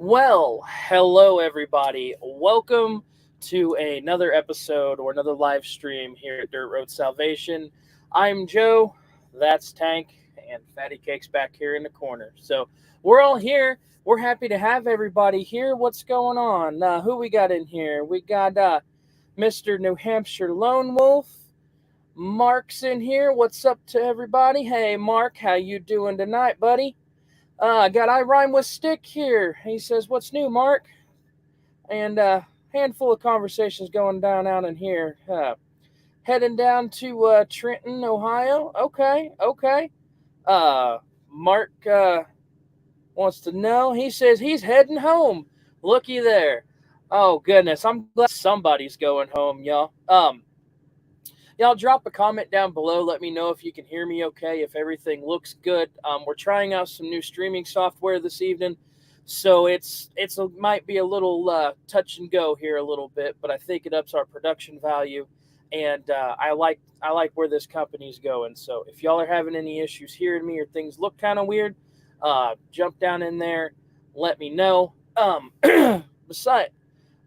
Well, hello everybody. Welcome to another episode or another live stream here at Dirt Road Salvation. I'm Joe, that's Tank, and Fatty Cake's back here in the corner. So we're all here. We're happy to have everybody here. What's going on? Who we got in here? We got Mr. New Hampshire Lone Wolf. Mark's in here. What's up to everybody? Hey Mark, how you doing tonight, buddy? Got I Rhyme with Stick here. He says, "What's new, Mark?" And handful of conversations going down out in here. Heading down to Trenton, Ohio. Okay, okay. Uh, Mark wants to know. He says he's heading home. Looky there. Oh goodness, I'm glad somebody's going home, y'all. Y'all drop a comment down below. Let me know if you can hear me okay, if everything looks good. We're trying out some new streaming software this evening, so might be a little touch and go here a little bit, but I think it ups our production value, and I like where this company's going. So if y'all are having any issues hearing me or things look kind of weird, jump down in there, let me know. Beside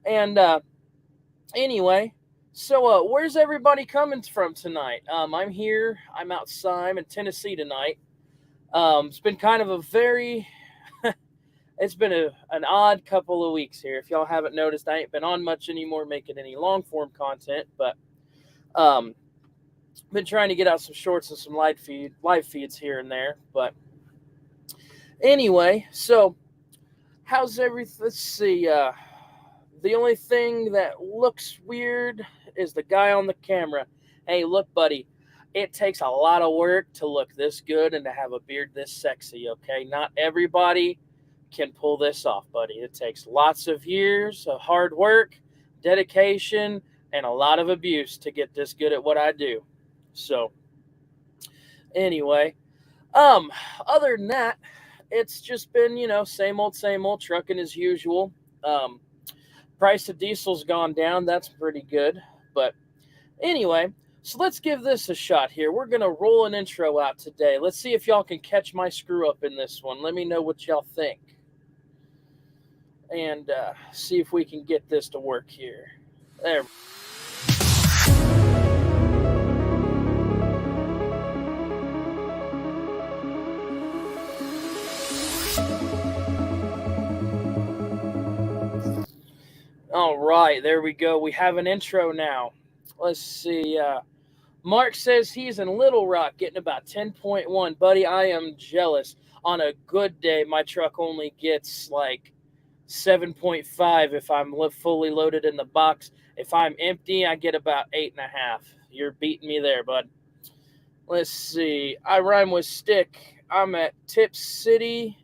and Anyway, so where's everybody coming from tonight? I'm here. I'm outside. I'm in Tennessee tonight. It's been kind of a very, it's been an odd couple of weeks here. If y'all haven't noticed, I ain't been on much anymore, making any long form content, but um, been trying to get out some shorts and some live feeds here and there. But anyway, so how's everything? Let's see. The only thing that looks weird is the guy on the camera. Hey, look, buddy, it takes a lot of work to look this good and to have a beard this sexy, okay? Not everybody can pull this off, buddy. It takes lots of years of hard work, dedication, and a lot of abuse to get this good at what I do. So, anyway, um, other than that, it's just been, same old trucking as usual. Um, Price of diesel's gone down. That's pretty good. But anyway, so let's give this a shot here. We're going to roll an intro out today. Let's see if y'all can catch my screw up in this one. Let me know what y'all think. And see if we can get this to work here. There. All right, there we go. We have an intro now. Let's see. Mark says he's in Little Rock getting about 10.1. Buddy, I am jealous. On a good day, my truck only gets like 7.5 if I'm fully loaded in the box. If I'm empty, I get about 8.5. You're beating me there, bud. Let's see. I Rhyme with Stick. I'm at Tip City.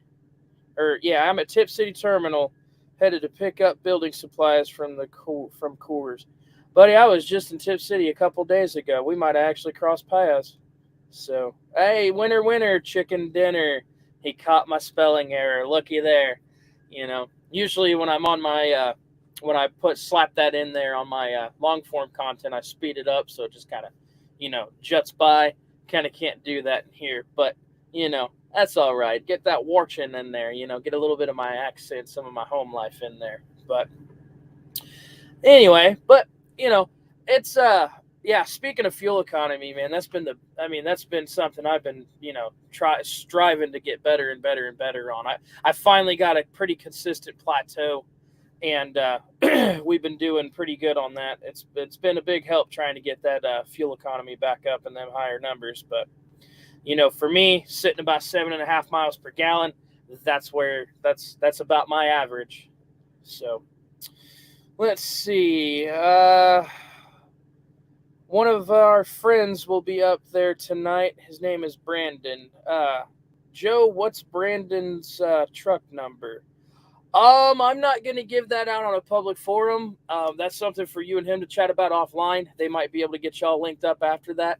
I'm at Tip City Terminal, headed to pick up building supplies from Coors. Buddy, I was just in Tip City a couple days ago. We might actually cross paths. So, hey, winner, chicken dinner. He caught my spelling error. Looky there. Usually when I'm on my, when I slap that in there on my long form content, I speed it up so it just kind of, juts by. Kind of can't do that in here, but, that's all right. Get that Warchin in there, get a little bit of my accent, some of my home life in there. But anyway, it's speaking of fuel economy, man, that's been something I've been, striving to get better and better and better on. I finally got a pretty consistent plateau, and we've been doing pretty good on that. It's been a big help trying to get that fuel economy back up in them higher numbers, but for me, sitting about 7.5 miles per gallon, that's about my average. So let's see. One of our friends will be up there tonight. His name is Brandon. Joe, what's Brandon's truck number? I'm not going to give that out on a public forum. That's something for you and him to chat about offline. They might be able to get y'all linked up after that.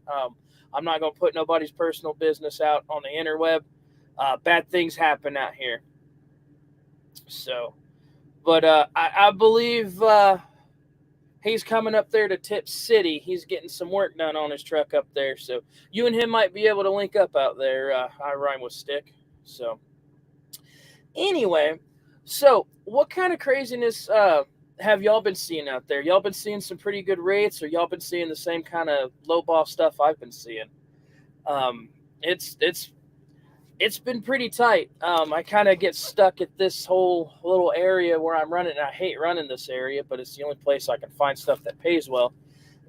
I'm not going to put nobody's personal business out on the interweb. Bad things happen out here. So, but I believe he's coming up there to Tip City. He's getting some work done on his truck up there. So you and him might be able to link up out there. I Rhyme with Stick. So anyway, So, what kind of craziness have y'all been seeing out there? Y'all been seeing some pretty good rates, or y'all been seeing the same kind of low ball stuff I've been seeing? Um, it's it's been pretty tight. I kind of get stuck at this whole little area where I'm running. And I hate running this area, but it's the only place I can find stuff that pays well.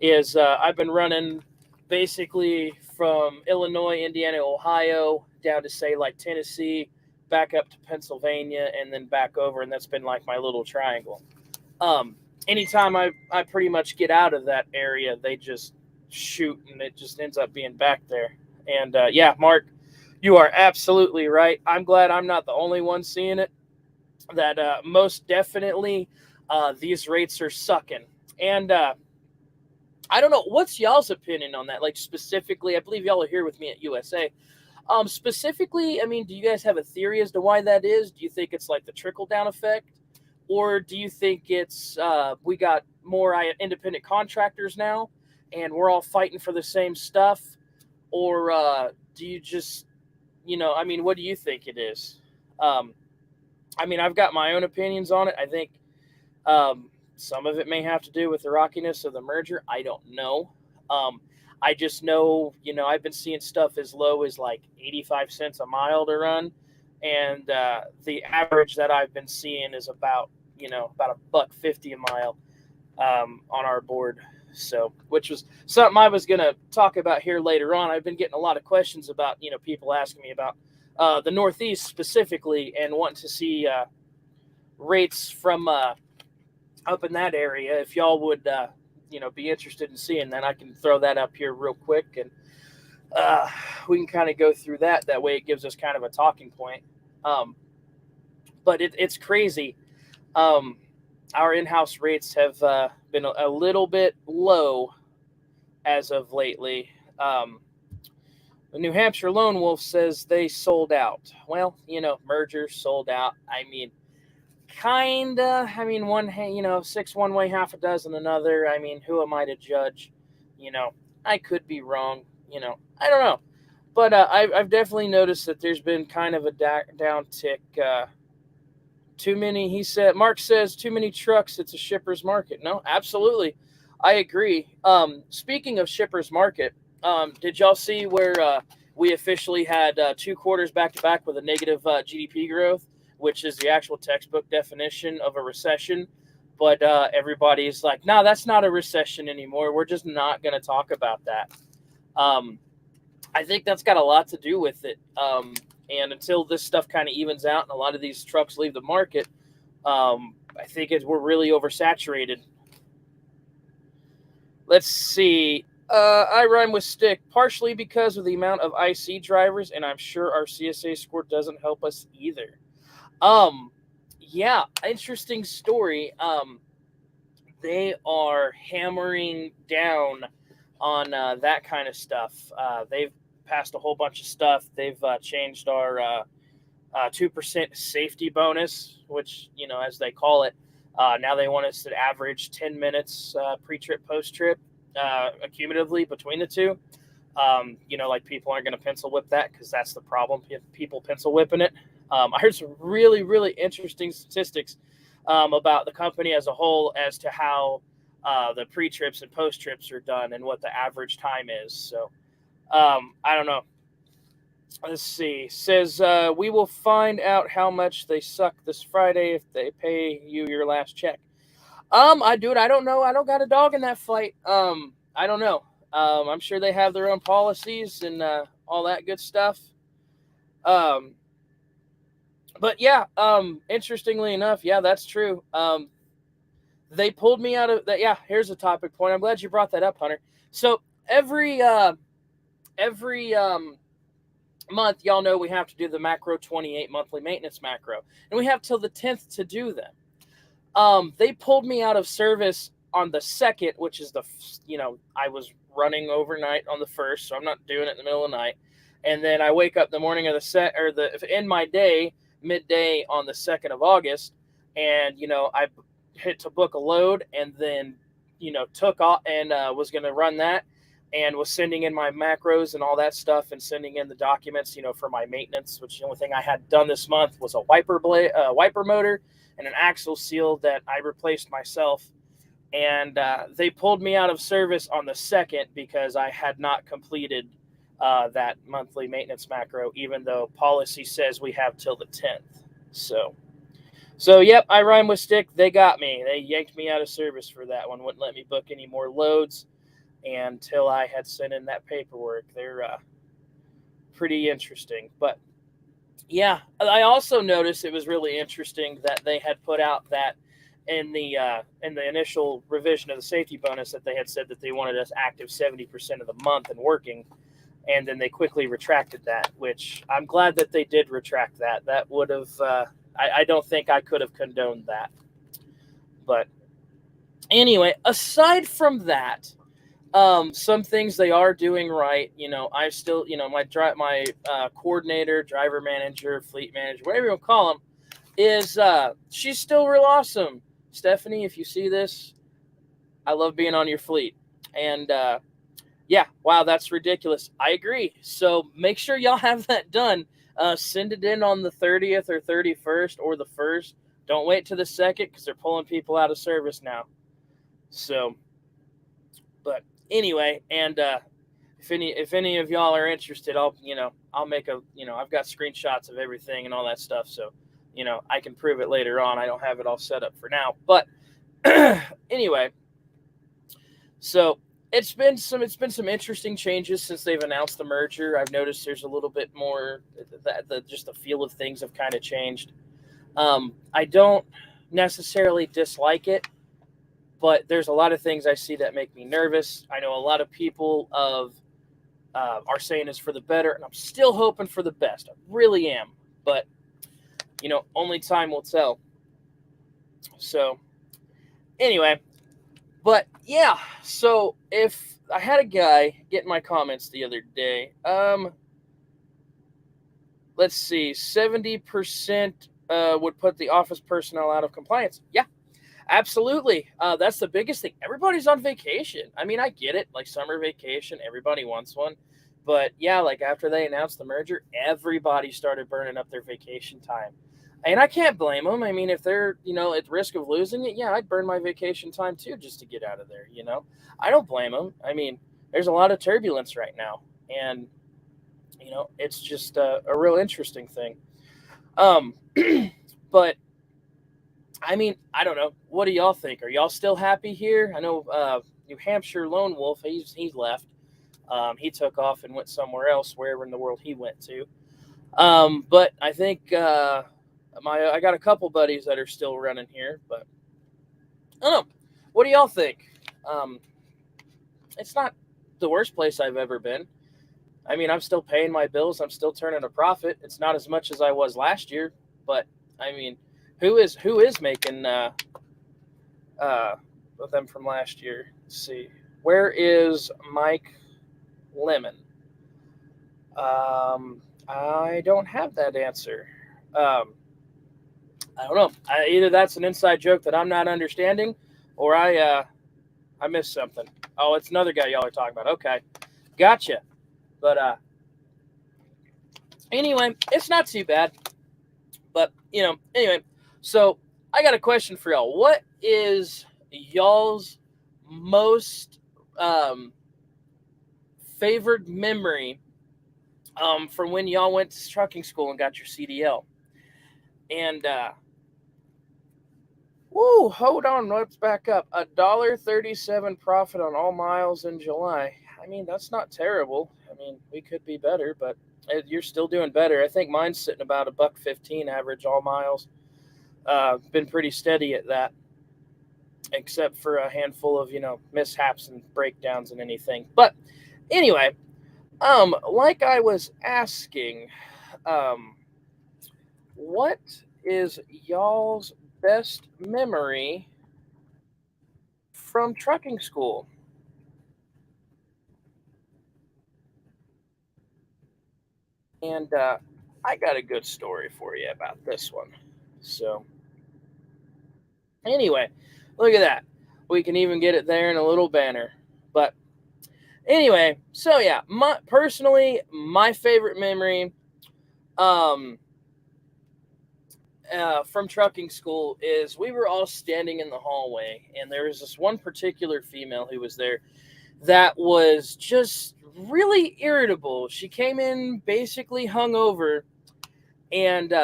Is I've been running basically from Illinois, Indiana, Ohio, down to say like Tennessee, back up to Pennsylvania, and then back over, and that's been like my little triangle. Um, Anytime I pretty much get out of that area, they just shoot, and it just ends up being back there. And yeah, Mark, you are absolutely right. I'm glad I'm not the only one seeing it. That most definitely these rates are sucking. And I don't know. What's y'all's opinion on that? Like specifically, I believe y'all are here with me at USA. Specifically, I mean, do you guys have a theory as to why that is? Do you think it's like the trickle down effect, or do you think it's we got more independent contractors now, and we're all fighting for the same stuff, or do you just, I mean, what do you think it is? Um, I mean, I've got my own opinions on it. I think some of it may have to do with the rockiness of the merger. I don't know. Um, I just know, I've been seeing stuff as low as like 85 cents a mile to run. And the average that I've been seeing is about a $1.50 a mile on our board. So, which was something I was going to talk about here later on. I've been getting a lot of questions about, people asking me about the Northeast specifically and wanting to see rates from up in that area. If y'all would, be interested in seeing that, I can throw that up here real quick, and we can kind of go through that. That way, it gives us kind of a talking point. But it's crazy. Our in-house rates have been a little bit low as of lately. The New Hampshire Lone Wolf says they sold out. Well, mergers sold out. I mean, kinda. I mean, six one way, half a dozen another. I mean, who am I to judge? I could be wrong. I don't know. But I've definitely noticed that there's been kind of a downtick. Too many, Mark says, too many trucks. It's a shipper's market. No, absolutely. I agree. Speaking of shipper's market, did y'all see where we officially had 2 quarters back to back with a negative GDP growth, which is the actual textbook definition of a recession? But everybody's like, no, that's not a recession anymore. We're just not going to talk about that. I think that's got a lot to do with it. And until this stuff kind of evens out and a lot of these trucks leave the market, I think we're really oversaturated. Let's see. I rhyme with stick, partially because of the amount of IC drivers, and I'm sure our CSA score doesn't help us either. Yeah, interesting story. They are hammering down on that kind of stuff. They've passed a whole bunch of stuff. They've changed our 2% safety bonus, which, as they call it. Now they want us to average 10 minutes pre-trip, post-trip, cumulatively between the two. Like people aren't going to pencil whip that because that's the problem. People pencil whipping it. I heard some really, really interesting statistics about the company as a whole as to how the pre-trips and post-trips are done and what the average time is. So I don't know. Let's see. Says we will find out how much they suck this Friday if they pay you your last check. I don't know. I don't got a dog in that fight. I don't know. I'm sure they have their own policies and all that good stuff. But yeah. Interestingly enough, yeah, that's true. They pulled me out of that. Yeah, here's a topic point. I'm glad you brought that up, Hunter. So every month, y'all know we have to do the macro 28 monthly maintenance macro, and we have till the 10th to do them. They pulled me out of service on the 2nd, which is I was running overnight on the 1st, so I'm not doing it in the middle of the night. And then I wake up the morning of end my day midday on the 2nd of August, and I hit to book a load, and then took off and was going to run that. and was sending in my macros and all that stuff and sending in the documents, for my maintenance, which the only thing I had done this month was a wiper motor and an axle seal that I replaced myself. And they pulled me out of service on the 2nd because I had not completed that monthly maintenance macro, even though policy says we have till the 10th. So yep, I rhyme with stick. They got me. They yanked me out of service for that one. Wouldn't let me book any more loads until I had sent in that paperwork. They're pretty interesting. But yeah, I also noticed it was really interesting that they had put out that in the initial revision of the safety bonus that they had said that they wanted us active 70% of the month and working, and then they quickly retracted that, which I'm glad that they did retract that. That would have I don't think I could have condoned that. But anyway, aside from that, some things they are doing right. I still, my coordinator, driver manager, fleet manager, whatever you want to call them, is she's still real awesome. Stephanie, if you see this, I love being on your fleet. And yeah, wow, that's ridiculous. I agree. So make sure y'all have that done. Send it in on the 30th or 31st or the 1st. Don't wait till the 2nd because they're pulling people out of service now. So, but anyway, and if any of y'all are interested, I'll make a, I've got screenshots of everything and all that stuff. So, I can prove it later on. I don't have it all set up for now, but anyway, so it's been some interesting changes since they've announced the merger. I've noticed there's a little bit more just the feel of things have kind of changed. I don't necessarily dislike it, but there's a lot of things I see that make me nervous. I know a lot of people are saying it's for the better, and I'm still hoping for the best. I really am, but only time will tell. So anyway, but yeah, so if I had a guy get in my comments the other day, let's see, 70% would put the office personnel out of compliance. Yeah, absolutely. That's the biggest thing. Everybody's on vacation. I mean, I get it, like summer vacation, everybody wants one. But yeah, like after they announced the merger, everybody started burning up their vacation time. And I can't blame them. I mean, if they're, at risk of losing it, yeah, I'd burn my vacation time too just to get out of there, I don't blame them. I mean, there's a lot of turbulence right now. And, it's just a real interesting thing. But, I mean, I don't know. What do y'all think? Are y'all still happy here? I know New Hampshire Lone Wolf, he's left. He took off and went somewhere else, wherever in the world he went to. But I think I got a couple buddies that are still running here, but I don't know. What do y'all think? It's not the worst place I've ever been. I mean, I'm still paying my bills. I'm still turning a profit. It's not as much as I was last year, but I mean, who is making with them from last year? Let's see. Where is Mike Lemon? I don't have that answer. I don't know. Either that's an inside joke that I'm not understanding, or I missed something. Oh, it's another guy y'all are talking about. Okay, gotcha. But anyway, it's not too bad. But anyway. So I got a question for y'all. What is y'all's most favored memory from when y'all went to trucking school and got your CDL? And hold on, let's back up. $1.37 profit on all miles in July. I mean, that's not terrible. I mean, we could be better, but you're still doing better. I think mine's sitting about $1.15 average all miles. Been pretty steady at that, except for a handful of mishaps and breakdowns and anything. But anyway, like I was asking, what is y'all's best memory from trucking school? And I got a good story for you about this one. So anyway, look at that. We can even get it there in a little banner. But Anyway, so yeah, my favorite memory from trucking school is we were all standing in the hallway, and there was this one particular female who was there that was just really irritable. She came in basically hungover, and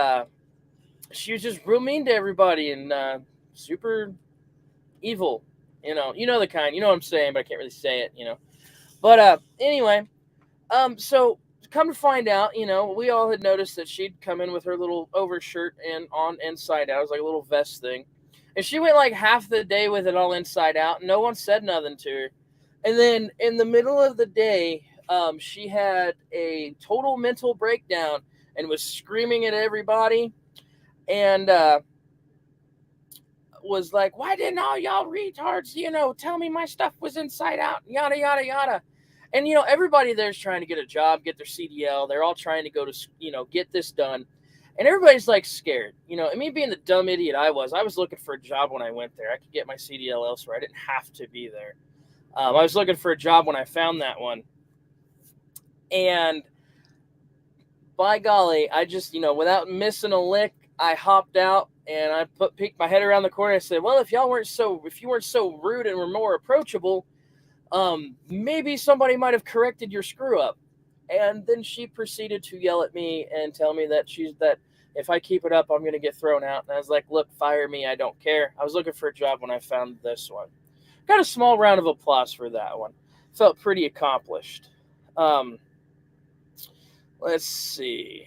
she was just real mean to everybody and super evil. You know the kind. You know what I'm saying, but I can't really say it. But anyway, so come to find out, we all had noticed that she'd come in with her little overshirt and on inside out. It was like a little vest thing. And she went like half the day with it all inside out. And no one said nothing to her. And then in the middle of the day, she had a total mental breakdown and was screaming at everybody and was like, "Why didn't all y'all retards, tell me my stuff was inside out, yada, yada, yada." And, everybody there's trying to get a job, get their CDL. They're all trying to go to, get this done. And everybody's like scared, and me being the dumb idiot I was looking for a job when I went there. I could get my CDL elsewhere. I didn't have to be there. I was looking for a job when I found that one. And by golly, I just, without missing a lick, I hopped out and I peeked my head around the corner. I said, "Well, if you weren't so rude and were more approachable, maybe somebody might have corrected your screw up." And then she proceeded to yell at me and tell me that if I keep it up, I'm going to get thrown out. And I was like, "Look, fire me. I don't care. I was looking for a job when I found this one." Got a small round of applause for that one. Felt pretty accomplished. Let's see.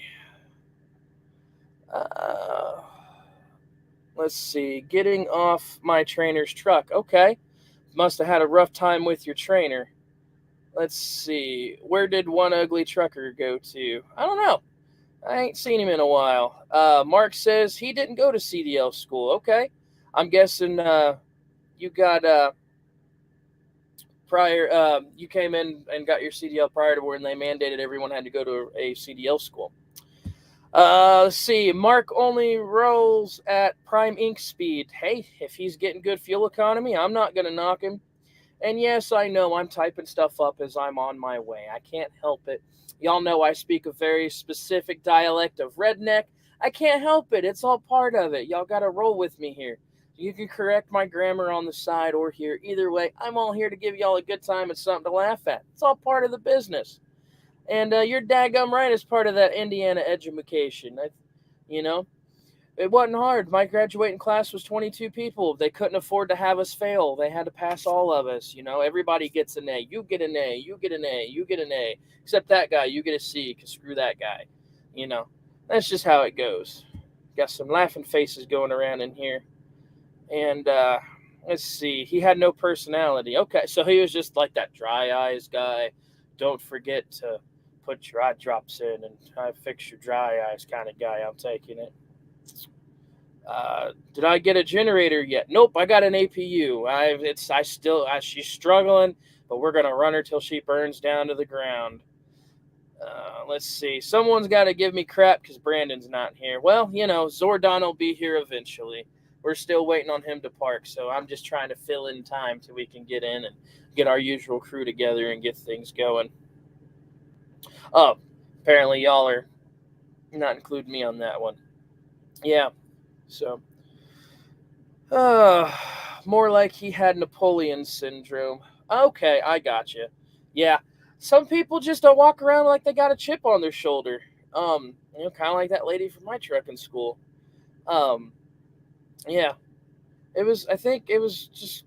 Let's see. Getting off my trainer's truck. Okay. Must have had a rough time with your trainer. Let's see. Where did one ugly trucker go to? I don't know. I ain't seen him in a while. Mark says he didn't go to CDL school. Okay. I'm guessing you got you came in and got your CDL prior to when they mandated everyone had to go to a CDL school. Let's see. Mark only rolls at prime ink speed. Hey, if he's getting good fuel economy, I'm not going to knock him. And yes, I know I'm typing stuff up as I'm on my way. I can't help it. Y'all know I speak a very specific dialect of redneck. I can't help it. It's all part of it. Y'all got to roll with me here. You can correct my grammar on the side or here. Either way, I'm all here to give y'all a good time and something to laugh at. It's all part of the business. And you're daggum right as part of that Indiana education. It wasn't hard. My graduating class was 22 people. They couldn't afford to have us fail. They had to pass all of us. Everybody gets an A. You get an A. You get an A. You get an A. Except that guy. You get a C because screw that guy. That's just how it goes. Got some laughing faces going around in here. And let's see. He had no personality. Okay, so he was just like that dry eyes guy. Don't forget to put your eye drops in and fix your dry eyes kind of guy. I'm taking it. Did I get a generator yet? Nope, I got an APU. She's struggling, but we're gonna run her till she burns down to the ground. Let's see. Someone's got to give me crap because Brandon's not here. Well, Zordon will be here eventually. We're still waiting on him to park, so I'm just trying to fill in time till we can get in and get our usual crew together and get things going. Oh, apparently y'all are not including me on that one. Yeah, so more like he had Napoleon syndrome. Okay, I gotcha. Yeah, some people just don't walk around like they got a chip on their shoulder. Kind of like that lady from my trucking school. Yeah, I think it was just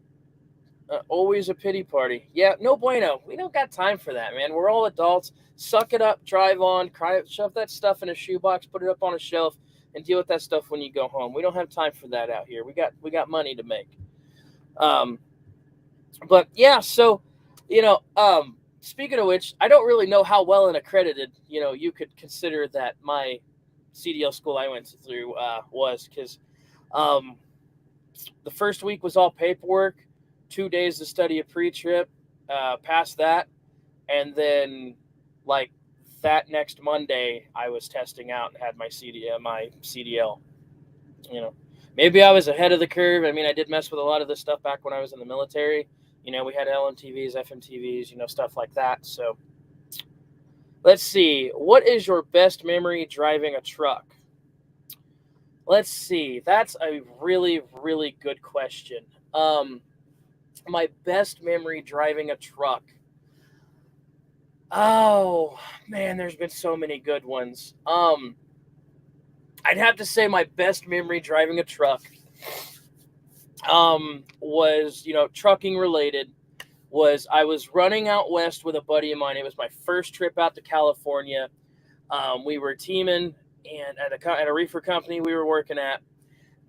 always a pity party. Yeah, no bueno. We don't got time for that, man. We're all adults. Suck it up, drive on, shove that stuff in a shoebox, put it up on a shelf, and deal with that stuff when you go home. We don't have time for that out here. We got money to make. But yeah, so speaking of which, I don't really know how well and accredited you could consider that my CDL school I went through was, because the first week was all paperwork, 2 days to study a pre-trip, past that, and then like that next Monday I was testing out and had my CDL. Maybe I was ahead of the curve. I mean, I did mess with a lot of this stuff back when I was in the military, We had LMTVs, FMTVs, stuff like that. So let's see. What is your best memory driving a truck? Let's see. That's a really, really good question. My best memory driving a truck. Oh man, there's been so many good ones. I'd have to say my best memory driving a truck was, trucking related. Was I was running out west with a buddy of mine. It was my first trip out to California. We were teaming and at a reefer company we were working at,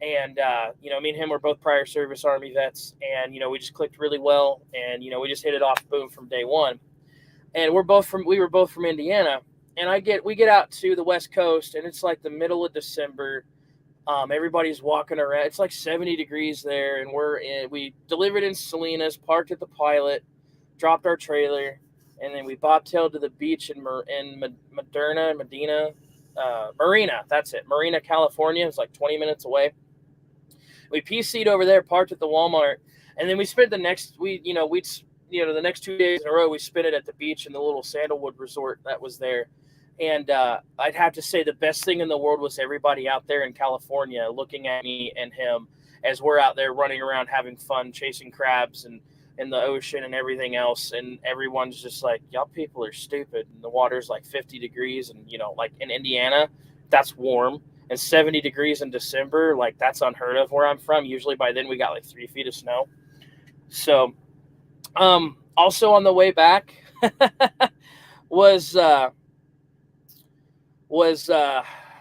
and me and him were both prior service Army vets, and we just clicked really well, and we just hit it off boom from day one. And we were both from Indiana, and we get out to the West Coast, and it's like the middle of December. Everybody's walking around. It's like 70 degrees there, and we delivered in Salinas, parked at the Pilot, dropped our trailer, and then we bobtailed to the beach in Marina. That's it, Marina, California. It's like 20 minutes away. We PC'd over there, parked at the Walmart, and then we spent the next the next 2 days in a row. We spent it at the beach in the little Sandalwood resort that was there. And I'd have to say the best thing in the world was everybody out there in California looking at me and him as we're out there running around having fun, chasing crabs and in the ocean and everything else. And everyone's just like, y'all people are stupid. And the water's like 50 degrees. And, like in Indiana, that's warm. And 70 degrees in December, like that's unheard of where I'm from. Usually by then we got like 3 feet of snow. So also on the way back was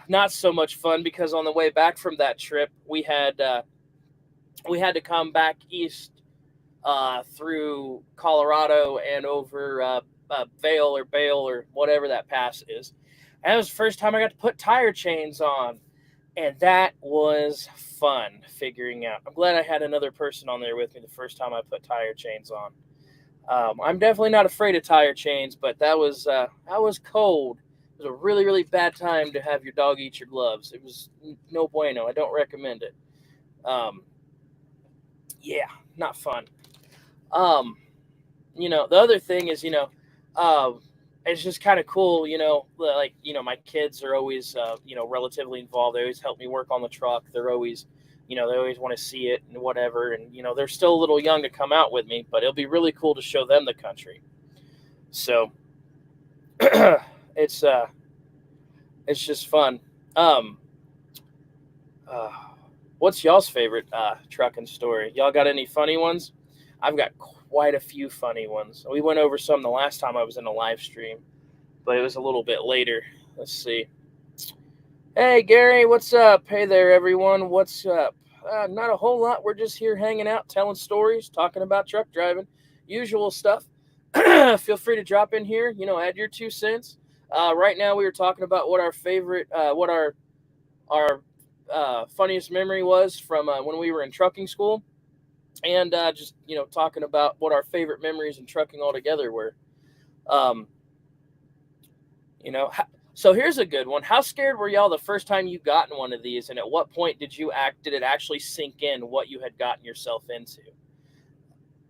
not so much fun, because on the way back from that trip, we had to come back east through Colorado and over Vail or whatever that pass is. And it was the first time I got to put tire chains on, and that was fun figuring out. I'm glad I had another person on there with me the first time I put tire chains on. I'm definitely not afraid of tire chains, but that was cold. It was a really, really bad time to have your dog eat your gloves. It was no bueno. I don't recommend it. Yeah, not fun. The other thing is, it's just kind of cool, my kids are always, relatively involved. They always help me work on the truck. They're always, they always want to see it and whatever. And, they're still a little young to come out with me, but it'll be really cool to show them the country. So it's just fun. What's y'all's favorite trucking story? Y'all got any funny ones? I've got quite a few funny ones. We went over some the last time I was in a live stream, but it was a little bit later. Let's see. Hey, Gary, what's up? Hey there, everyone. What's up? Not a whole lot. We're just here hanging out, telling stories, talking about truck driving, usual stuff. Feel free to drop in here, add your 2 cents. Right now we were talking about what our favorite, what our funniest memory was from when we were in trucking school. And just, talking about what our favorite memories in trucking altogether were. So here's a good one. How scared were y'all the first time you got in one of these? And at what point did it actually sink in what you had gotten yourself into?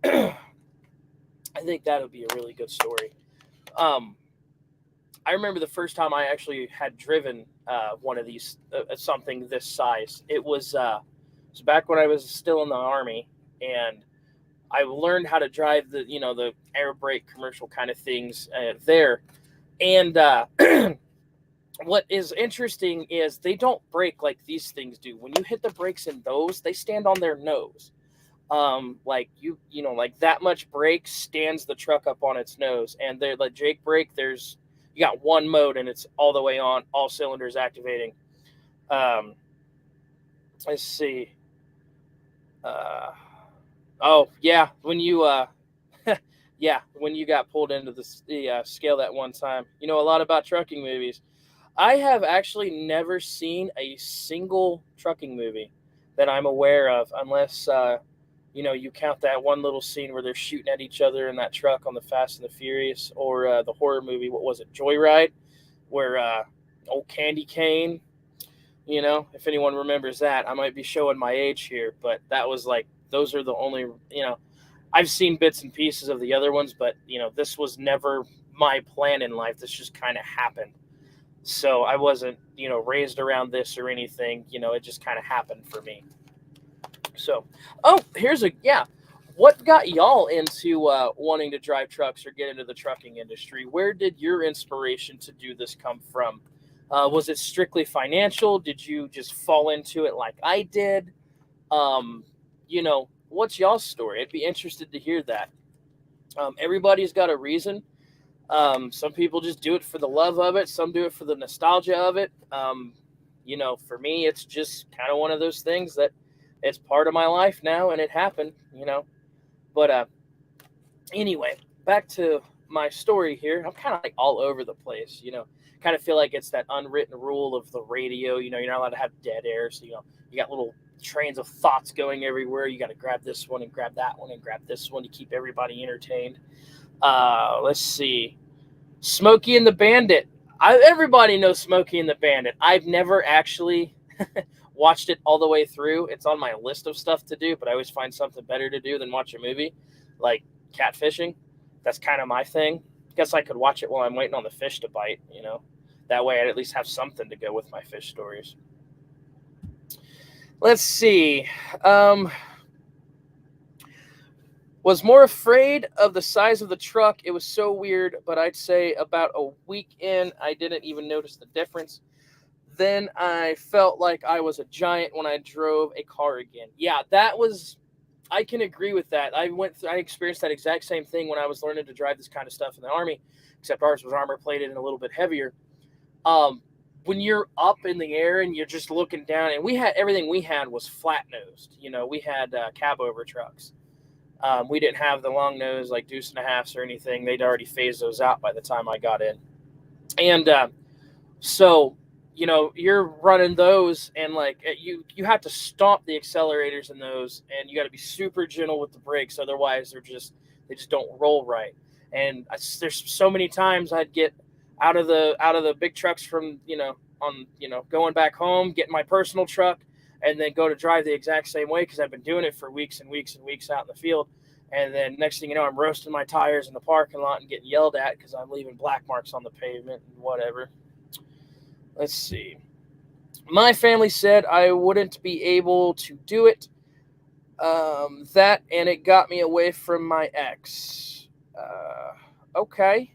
I think that would be a really good story. I remember the first time I actually had driven one of these, something this size. It was back when I was still in the Army, and I learned how to drive the air brake commercial kind of things there. And what is interesting is they don't brake like these things do. When you hit the brakes in those, they stand on their nose. Like that much brake stands the truck up on its nose. And they're like Jake brake, you got one mode and it's all the way on, all cylinders activating. Let's see. Oh yeah, when you when you got pulled into the scale that one time. You know a lot about trucking movies. I have actually never seen a single trucking movie that I'm aware of, unless you count that one little scene where they're shooting at each other in that truck on the Fast and the Furious, or the horror movie, what was it, Joyride, where old Candy Cane, if anyone remembers that. I might be showing my age here, but that was like, those are the only, I've seen bits and pieces of the other ones, but this was never my plan in life. This just kind of happened. So I wasn't, raised around this or anything. It just kind of happened for me. So, what got y'all into wanting to drive trucks or get into the trucking industry? Where did your inspiration to do this come from? Was it strictly financial? Did you just fall into it like I did? What's y'all's story? I'd be interested to hear that. Everybody's got a reason. Some people just do it for the love of it. Some do it for the nostalgia of it. For me, it's just kind of one of those things that it's part of my life now, and it happened. But anyway, back to my story here. I'm kind of like all over the place. Kind of feel like it's that unwritten rule of the radio. You're not allowed to have dead air, so you got little trains of thoughts going everywhere. You got to grab this one and grab that one and grab this one to keep everybody entertained. Let's see. Smokey and the Bandit. Everybody knows Smokey and the Bandit. I've never actually watched it all the way through. It's on my list of stuff to do, but I always find something better to do than watch a movie, like catfishing. That's kind of my thing. Guess I could watch it while I'm waiting on the fish to bite, That way I'd at least have something to go with my fish stories. Let's see. Was more afraid of the size of the truck. It was so weird, but I'd say about a week in, I didn't even notice the difference. Then I felt like I was a giant when I drove a car again. Yeah, I can agree with that. I experienced that exact same thing when I was learning to drive this kind of stuff in the Army, except ours was armor plated and a little bit heavier. When you're up in the air and you're just looking down, and everything we had was flat nosed. We had cab over trucks. We didn't have the long nose like deuce and a halfs or anything. They'd already phased those out by the time I got in. And so, you're running those, and like you have to stomp the accelerators in those, and you got to be super gentle with the brakes. Otherwise, they just don't roll right. And there's so many times I'd get out of the big trucks from going back home, getting my personal truck, and then go to drive the exact same way because I've been doing it for weeks and weeks and weeks out in the field. And then next thing you know, I'm roasting my tires in the parking lot and getting yelled at because I'm leaving black marks on the pavement and whatever. Let's see. My family said I wouldn't be able to do it. And it got me away from my ex. Okay.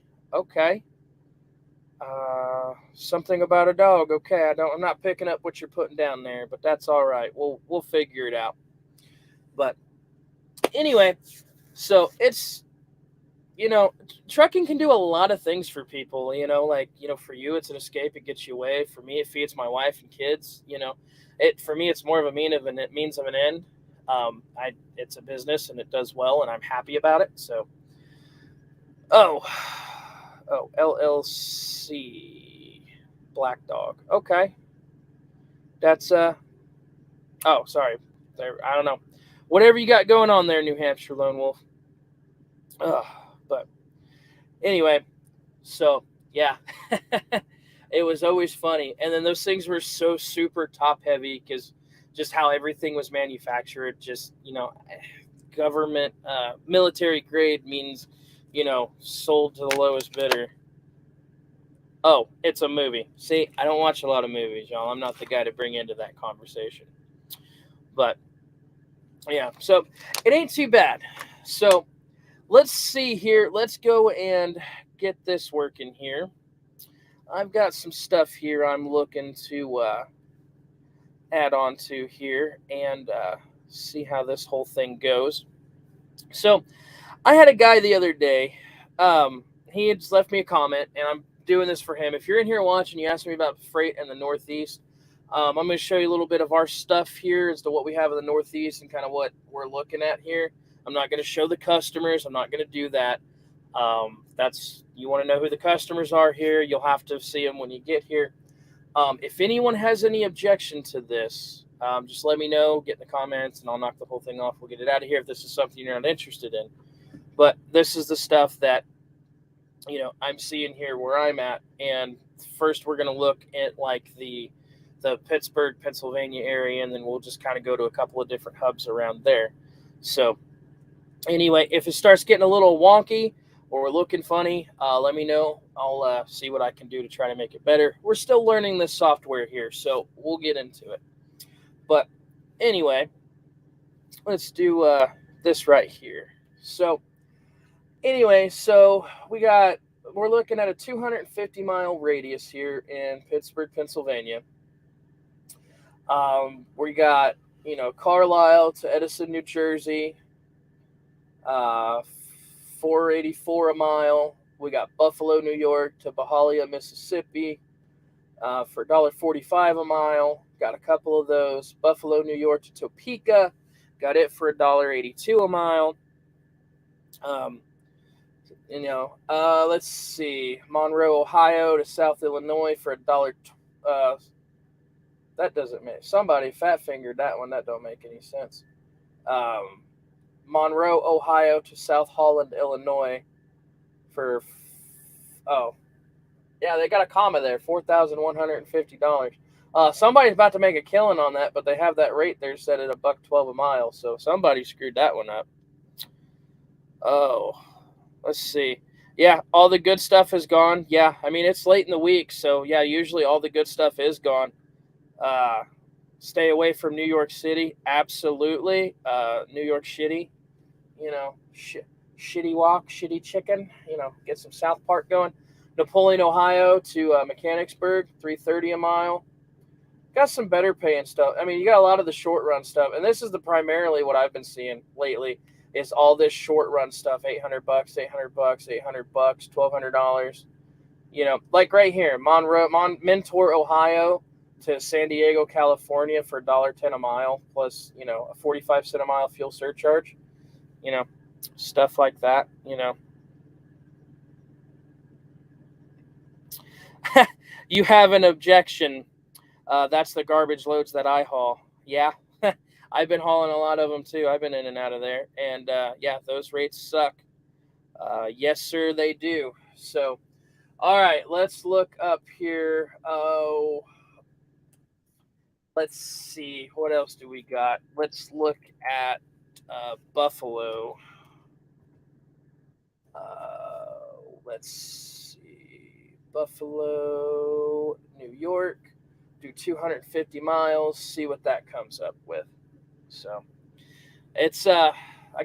Something about a dog. Okay, I'm not picking up what you're putting down there, but that's all right. We'll figure it out. But anyway, so it's trucking can do a lot of things for people. For you it's an escape. It gets you away. For me, it feeds my wife and kids. For me it's more of a means of an end. It's a business and it does well, and I'm happy about it. So, LLC Black Dog. Okay. That's sorry. I don't know. Whatever you got going on there, New Hampshire Lone Wolf. But anyway, so yeah. It was always funny. And then those things were so super top heavy because just how everything was manufactured, just, government, military grade means, sold to the lowest bidder. Oh, it's a movie. See, I don't watch a lot of movies, y'all. I'm not the guy to bring into that conversation. But, yeah, so it ain't too bad. So let's see here. Let's go and get this working here. I've got some stuff here I'm looking to add on to here and see how this whole thing goes. So I had a guy the other day. He had just left me a comment, and I'm doing this for him. If you're in here watching, you asked me about freight in the Northeast. I'm going to show you a little bit of our stuff here as to what we have in the Northeast and kind of what we're looking at here. I'm not going to show the customers. I'm not going to do that. You want to know who the customers are here, you'll have to see them when you get here. If anyone has any objection to this, just let me know, get in the comments, and I'll knock the whole thing off. We'll get it out of here if this is something you're not interested in. But this is the stuff that, I'm seeing here where I'm at. And first we're going to look at like the Pittsburgh, Pennsylvania area, and then we'll just kind of go to a couple of different hubs around there. So Anyway, if it starts getting a little wonky or looking funny, let me know. I'll see what I can do to try to make it better. We're still learning this software here, so we'll get into it. But anyway, let's do this right here. So anyway, we're looking at a 250-mile radius here in Pittsburgh, Pennsylvania. We got Carlisle to Edison, New Jersey, uh, 484 a mile. We got Buffalo, New York to Bahia, Mississippi, for $1.45 a mile. Got a couple of those. Buffalo, New York to Topeka, got it for $1.82 a mile. Um, let's see, Monroe, Ohio to South Illinois for $1. That doesn't make somebody fat fingered that one. That don't make any sense. Um, Monroe, Ohio to South Holland, Illinois for yeah, they got a comma there, $4,150. Somebody's about to make a killing on that, but they have that rate there set at $1.12 a mile, so somebody screwed that one up. Oh, let's see. Yeah, all the good stuff is gone. Yeah, I mean it's late in the week, so yeah, usually all the good stuff is gone. Stay away from New York City, absolutely. New York shitty, shitty walk, shitty chicken. Get some South Park going. Napoleon, Ohio to Mechanicsburg, $3.30 a mile. Got some better paying stuff. I mean, you got a lot of the short run stuff, and this is primarily what I've been seeing lately. Is all this short run stuff, $800, $800, $800, $1,200. Like right here, Mentor, Ohio to San Diego, California for $1.10 a mile plus, a 45-cent a mile fuel surcharge. Stuff like that. You have an objection. That's the garbage loads that I haul. Yeah, I've been hauling a lot of them too. I've been in and out of there, and yeah, those rates suck. Yes, sir, they do. So, all right, let's look up here. Oh, let's see. What else do we got? Let's look at Buffalo. Let's see. Buffalo, New York. Do 250 miles. See what that comes up with. So it's I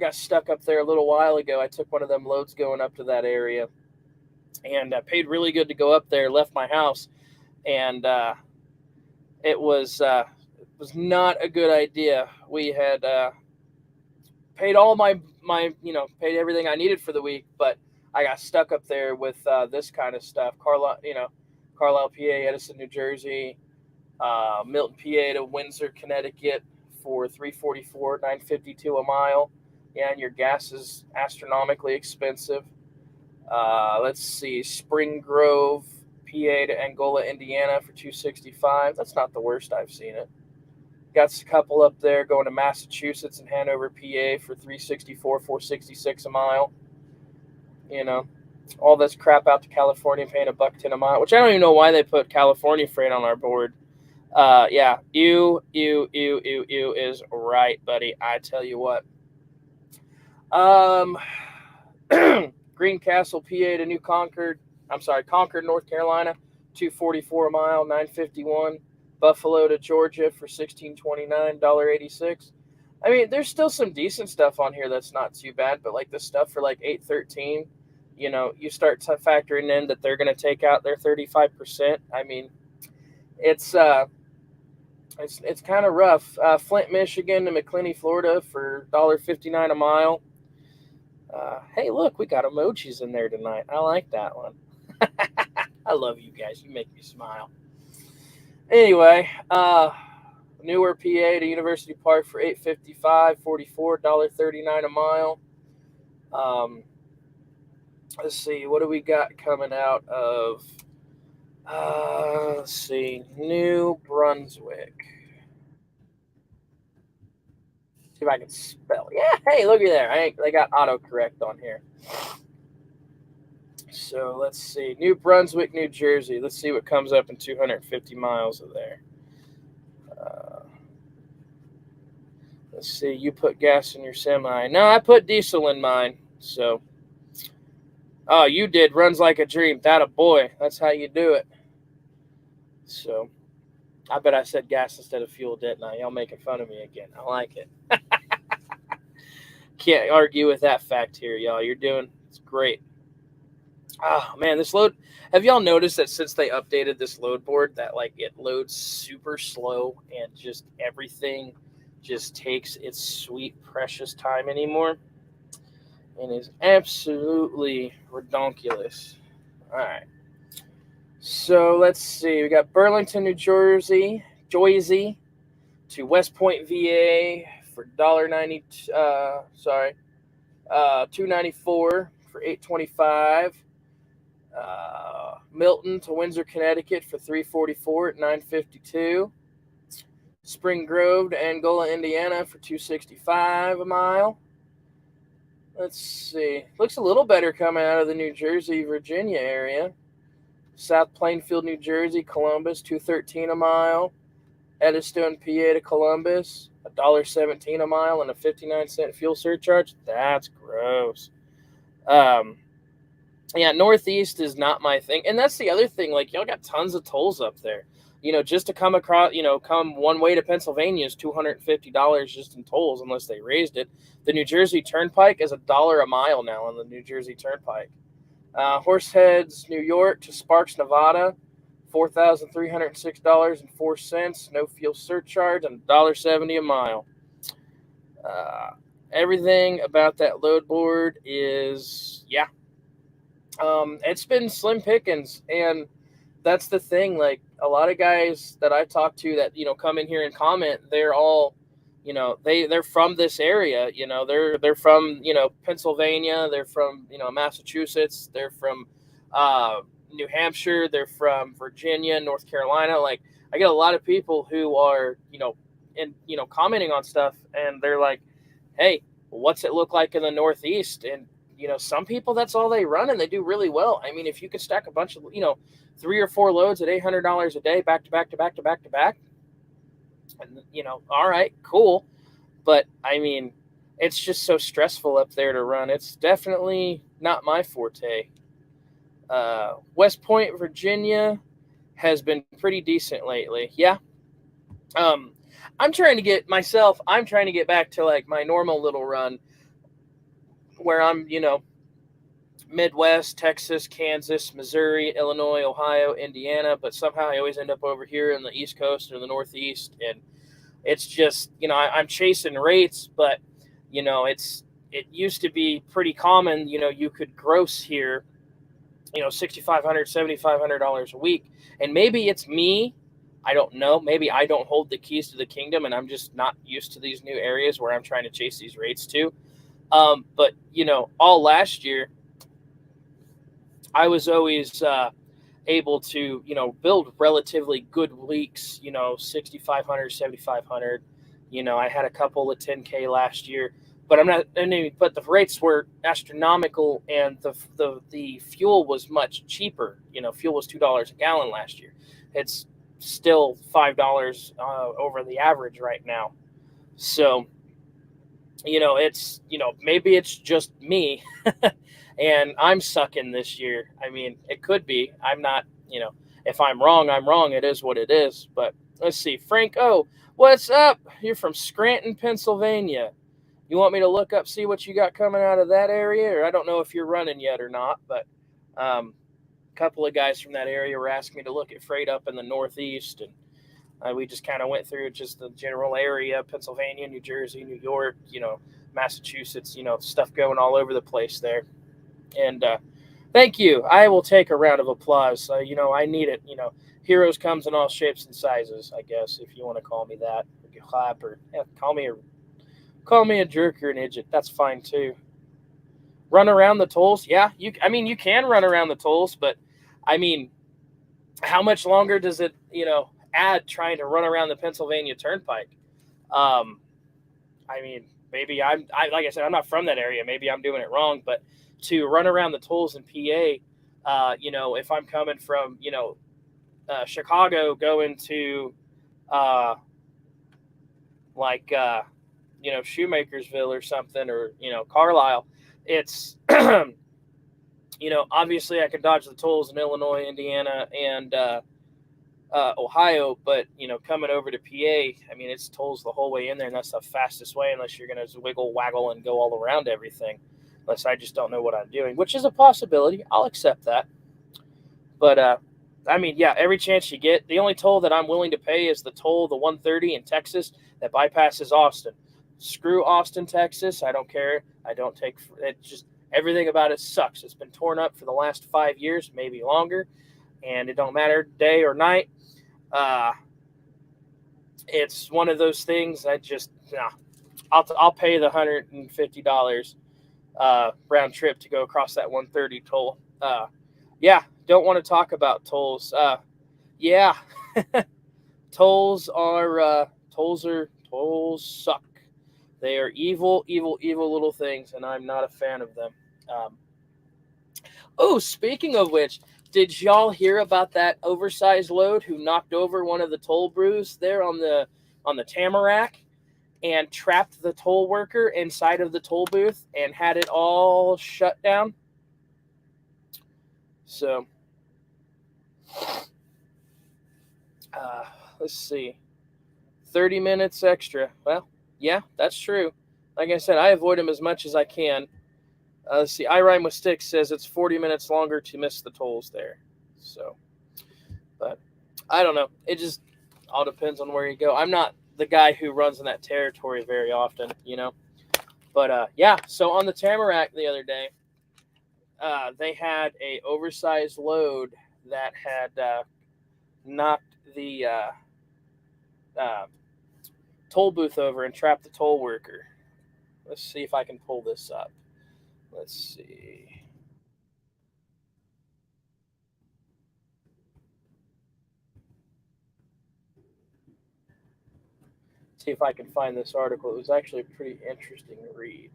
got stuck up there a little while ago. I took one of them loads going up to that area, and I paid really good to go up there. Left my house, and it was not a good idea. We had paid all my paid everything I needed for the week, but I got stuck up there with this kind of stuff. Carlisle, PA, Edison, New Jersey, Milton, PA to Windsor, Connecticut for $3.44, $9.52 a mile. Yeah, and your gas is astronomically expensive. Let's see, Spring Grove, PA to Angola, Indiana for $2.65. That's not the worst I've seen it. Got a couple up there going to Massachusetts and Hanover, PA for $3.64, $4.66 a mile. All this crap out to California paying $1.10 a mile, which I don't even know why they put California freight on our board. Yeah, you is right, buddy. I tell you what. Greencastle, PA to Concord, North Carolina, $2.44 a mile, $9.51. Buffalo to Georgia for $16.29, $1.86. I mean, there's still some decent stuff on here that's not too bad, but like the stuff for like $8.13, you start factoring in that they're going to take out their 35%. I mean, it's kind of rough. Flint, Michigan to McClinney, Florida for $1.59 a mile. Hey, look, we got emojis in there tonight. I like that one. I love you guys. You make me smile. Anyway, Newer, PA to University Park for $8.55, $44, $1.39 a mile. Let's see, what do we got coming out of? Let's see, New Brunswick. See if I can spell. Yeah, hey, looky there. They got autocorrect on here. So let's see, New Brunswick, New Jersey. Let's see what comes up in 250 miles of there. Let's see. You put gas in your semi. No, I put diesel in mine. So, oh, you did. Runs like a dream. That a boy. That's how you do it. So, I bet I said gas instead of fuel, didn't I? Y'all making fun of me again. I like it. Can't argue with that fact here, y'all. It's great. Oh man, this load. Have y'all noticed that since they updated this load board, that like it loads super slow and just everything just takes its sweet precious time anymore, and is absolutely redonkulous. All right, so let's see. We got Burlington, New Jersey, to West Point, VA for $1.90. $2.94 for $8.25. Milton to Windsor, Connecticut for $3.44 at $9.52. Spring Grove to Angola, Indiana for $2.65 a mile. Let's see. Looks a little better coming out of the New Jersey, Virginia area. South Plainfield, New Jersey, Columbus, $2.13 a mile. Eddystone, PA to Columbus, $1.17 a mile and a 59-cent fuel surcharge. That's gross. Yeah, Northeast is not my thing. And that's the other thing. Like, y'all got tons of tolls up there. Just to come across, come one way to Pennsylvania is $250 just in tolls, unless they raised it. The New Jersey Turnpike is $1 a mile now on the New Jersey Turnpike. Horseheads, New York to Sparks, Nevada, $4,306.04. No fuel surcharge and $1.70 a mile. Everything about that load board is, yeah. It's been slim pickings, and that's the thing. Like, a lot of guys that I talk to that come in here and comment, they're all they're from this area. They're from Pennsylvania, they're from Massachusetts, they're from New Hampshire, they're from Virginia, North Carolina. Like, I get a lot of people who are commenting on stuff, and they're like, hey, what's it look like in the Northeast? And some people, that's all they run, and they do really well. I mean, if you could stack a bunch of 3 or 4 loads at $800 a day, back to back to back to back to back, and all right, cool. But I mean, it's just so stressful up there to run. It's definitely not my forte. West Point, Virginia has been pretty decent lately. Yeah. I'm trying to get back to like my normal little run where I'm, Midwest, Texas, Kansas, Missouri, Illinois, Ohio, Indiana, but somehow I always end up over here in the East Coast or the Northeast, and it's just, I'm chasing rates, but it used to be pretty common, you could gross here, $6,500, $7,500 a week, and maybe it's me. I don't know. Maybe I don't hold the keys to the kingdom, and I'm just not used to these new areas where I'm trying to chase these rates to. But all last year, I was always able to, build relatively good weeks, 6,500, 7,500. I had a couple of 10K last year, but but the rates were astronomical, and the fuel was much cheaper. Fuel was $2 a gallon last year. It's still $5 over the average right now. So, it's, maybe it's just me and I'm sucking this year. I mean, it could be. I'm not, if I'm wrong, I'm wrong. It is what it is. But let's see. Frank O, what's up? You're from Scranton, Pennsylvania. You want me to look up, see what you got coming out of that area? Or I don't know if you're running yet or not, but a couple of guys from that area were asking me to look at freight up in the Northeast, and we just kind of went through just the general area, Pennsylvania, New Jersey, New York, Massachusetts, stuff going all over the place there. And thank you. I will take a round of applause. I need it. Heroes comes in all shapes and sizes, I guess, if you want to call me that. Or clap, or call me a jerk or an idiot. That's fine too. Run around the tolls. Yeah, you can run around the tolls, but I mean, how much longer does it, add trying to run around the Pennsylvania Turnpike? Maybe like I said, I'm not from that area. Maybe I'm doing it wrong, but to run around the tolls in PA, if I'm coming from, Chicago going to, Shoemakersville or something, or Carlisle. It's obviously I can dodge the tolls in Illinois, Indiana, and Ohio, but coming over to PA, I mean, it's tolls the whole way in there, and that's the fastest way, unless you're going to wiggle, waggle, and go all around everything. Unless I just don't know what I'm doing, which is a possibility. I'll accept that. But I mean, yeah, every chance you get. The only toll that I'm willing to pay is the 130 in Texas that bypasses Austin. Screw Austin, Texas. I don't care. I don't take it. Just everything about it sucks. It's been torn up for the last 5 years, maybe longer, and it don't matter day or night. It's one of those things that just I'll pay the $150 round trip to go across that 130 toll. Yeah, don't want to talk about tolls. Yeah, tolls suck. They are evil, evil, evil little things, and I'm not a fan of them. Speaking of which, did y'all hear about that oversized load who knocked over one of the toll booths there on the Tamarack and trapped the toll worker inside of the toll booth and had it all shut down? So, let's see. 30 minutes extra. Well, yeah, that's true. Like I said, I avoid them as much as I can. Let's see. I Rhyme with Sticks says it's 40 minutes longer to miss the tolls there. So, but I don't know. It just all depends on where you go. I'm not the guy who runs in that territory very often, But yeah, so on the Tamarack the other day, they had a oversized load that had knocked the toll booth over and trapped the toll worker. Let's see if I can pull this up. Let's see. See if I can find this article. It was actually a pretty interesting read.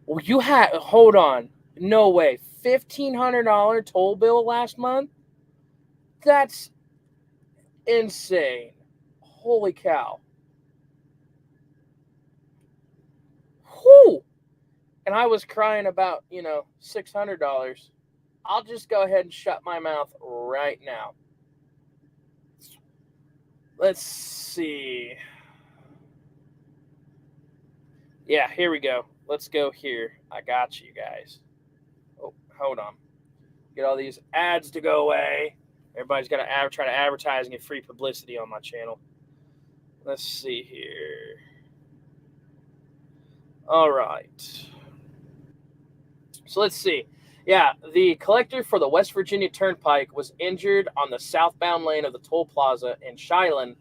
Well, hold on. No way. $1,500 toll bill last month? That's insane. Holy cow. Whew. And I was crying about, $600. I'll just go ahead and shut my mouth right now. Let's see. Yeah, here we go. Let's go here. I got you guys. Oh, hold on. Get all these ads to go away. Everybody's got to try to advertise and get free publicity on my channel. Let's see here. All right. So let's see. Yeah, the collector for the West Virginia Turnpike was injured on the southbound lane of the toll plaza in Shiloh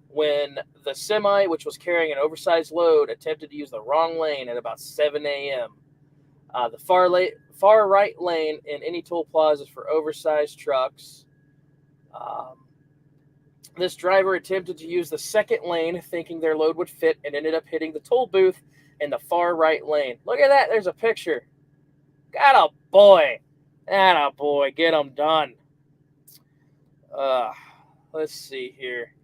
when the semi, which was carrying an oversized load, attempted to use the wrong lane at about 7 a.m. The far right lane in any toll plaza is for oversized trucks. This driver attempted to use the second lane, thinking their load would fit, and ended up hitting the toll booth in the far right lane. Look at that. There's a picture. Got a boy. Get him done. Let's see here.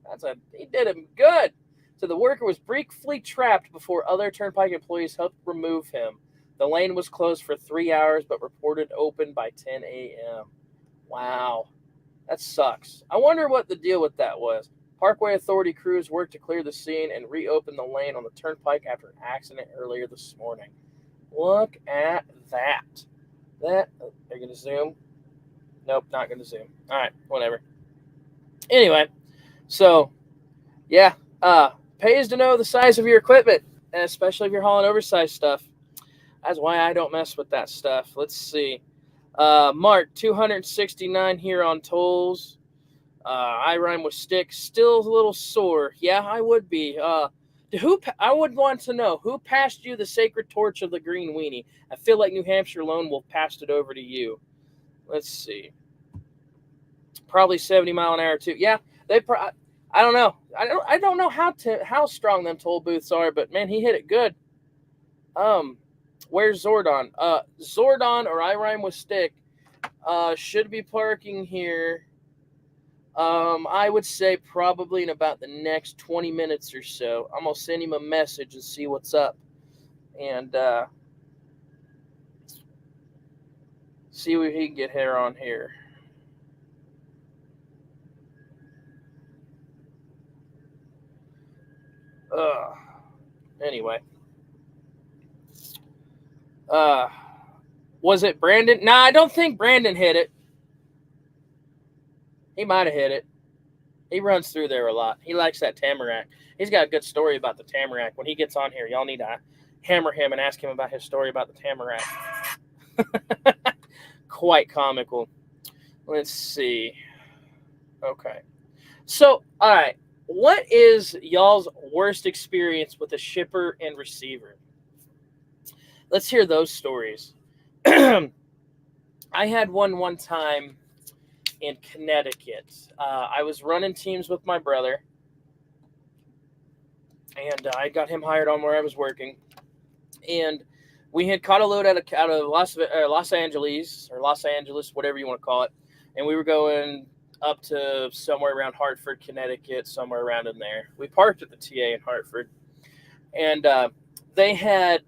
He did him good. So the worker was briefly trapped before other turnpike employees helped remove him. The lane was closed for 3 hours, but reported open by 10 a.m. Wow. That sucks. I wonder what the deal with that was. Parkway Authority crews worked to clear the scene and reopen the lane on the turnpike after an accident earlier this morning. Look at that. They're going to zoom? Nope, not going to zoom. All right, whatever. Anyway, so, yeah, pays to know the size of your equipment, especially if you're hauling oversized stuff. That's why I don't mess with that stuff. Let's see. Mark, 269 here on tolls. I Rhyme with Sticks. Still a little sore. Yeah, I would be. I would want to know, who passed you the sacred torch of the green weenie? I feel like New Hampshire alone will pass it over to you. Let's see. Probably 70 mile an hour too. Yeah, I don't know. I don't know how strong them toll booths are, but man, he hit it good. Where's Zordon? Zordon or I Rhyme with Stick should be parking here I would say probably in about the next 20 minutes or so. I'm going to send him a message and see what's up. And see what he can get here on here. Anyway. Was it Brandon? Nah, I don't think Brandon hit it. He might have hit it. He runs through there a lot. He likes that tamarack. He's got a good story about the tamarack. When he gets on here, y'all need to hammer him and ask him about his story about the tamarack. Quite comical. Let's see. Okay. So, all right. What is y'all's worst experience with a shipper and receiver? Let's hear those stories. I had one time in Connecticut. I was running teams with my brother, and I got him hired on where I was working. And we had caught a load out of Los Angeles, whatever you want to call it. And we were going up to somewhere around Hartford, Connecticut, somewhere around in there. We parked at the TA in Hartford, and they had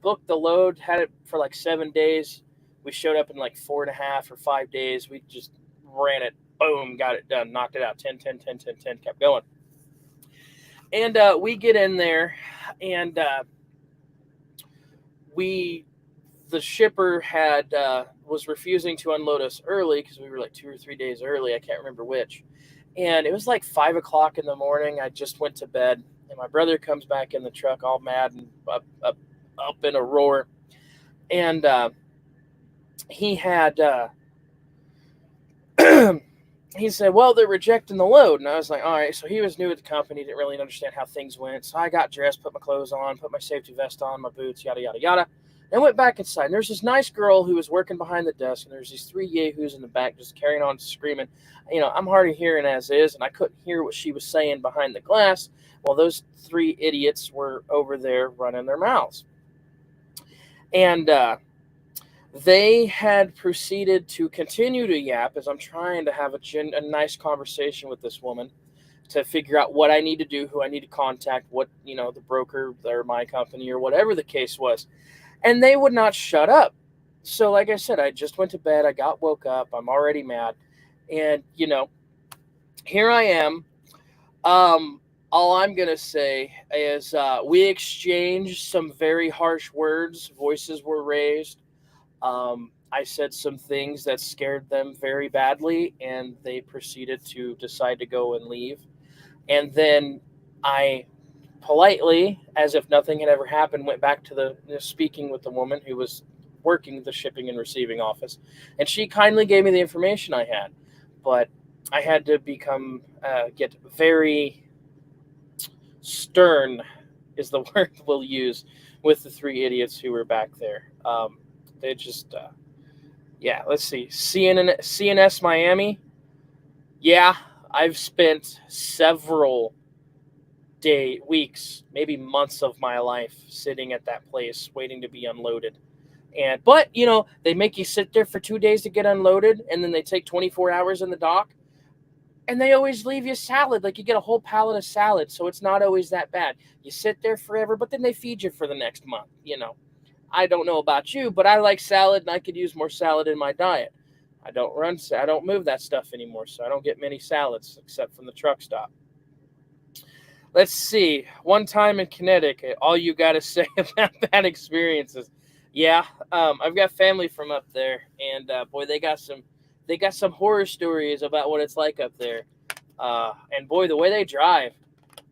booked the load, had it for like 7 days. We showed up in like 4.5 or 5 days. We just ran it, boom, got it done, knocked it out, 10, 10, 10, 10, 10, kept going. And we get in there, and the shipper was refusing to unload us early because we were like 2 or 3 days early. I can't remember which. And it was like 5 o'clock in the morning. I just went to bed, and my brother comes back in the truck all mad and up in a roar. And he had he said, well, they're rejecting the load. And I was like, all right. So he was new at the company, didn't really understand how things went. So I got dressed, put my clothes on, put my safety vest on, my boots, yada, yada, yada. And went back inside. And there's this nice girl who was working behind the desk. And there's these 3 yahoos in the back just carrying on, screaming. You know, I'm hard of hearing as is. And I couldn't hear what she was saying behind the glass. Well, those 3 idiots were over there running their mouths. And they had proceeded to continue to yap as I'm trying to have a nice conversation with this woman to figure out what I need to do, who I need to contact, what, the broker or my company or whatever the case was. And they would not shut up. So like I said, I just went to bed. I woke up. I'm already mad. And, here I am. All I'm going to say is we exchanged some very harsh words. Voices were raised. I said some things that scared them very badly, and they proceeded to decide to go and leave. And then I politely, as if nothing had ever happened, went back to speaking with the woman who was working the shipping and receiving office. And she kindly gave me the information I had. But I had to get very stern, is the word we'll use, with the 3 idiots who were back there. They just, let's see. CNS Miami. Yeah, I've spent several weeks, maybe months of my life sitting at that place waiting to be unloaded. But they make you sit there for 2 days to get unloaded, and then they take 24 hours in the dock, and they always leave you salad. Like, you get a whole pallet of salad, so it's not always that bad. You sit there forever, but then they feed you for the next month, I don't know about you, but I like salad, and I could use more salad in my diet. I don't move that stuff anymore, so I don't get many salads except from the truck stop. Let's see. One time in Connecticut, all you got to say about that experiences. Yeah, I've got family from up there, and boy, they got some horror stories about what it's like up there. And boy, the way they drive,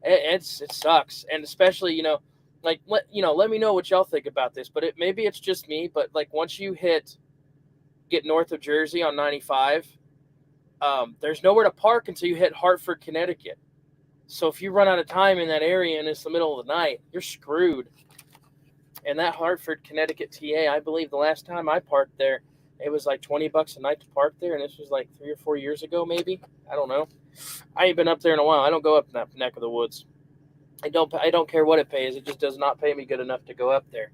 it sucks, and especially let me know what y'all think about this. But maybe it's just me, but like once you get north of Jersey on 95, there's nowhere to park until you hit Hartford, Connecticut. So if you run out of time in that area and it's the middle of the night, you're screwed. And that Hartford, Connecticut TA, I believe the last time I parked there, it was like $20 a night to park there, and this was like 3 or 4 years ago, maybe. I don't know. I ain't been up there in a while. I don't go up in that neck of the woods. I don't care what it pays. It just does not pay me good enough to go up there,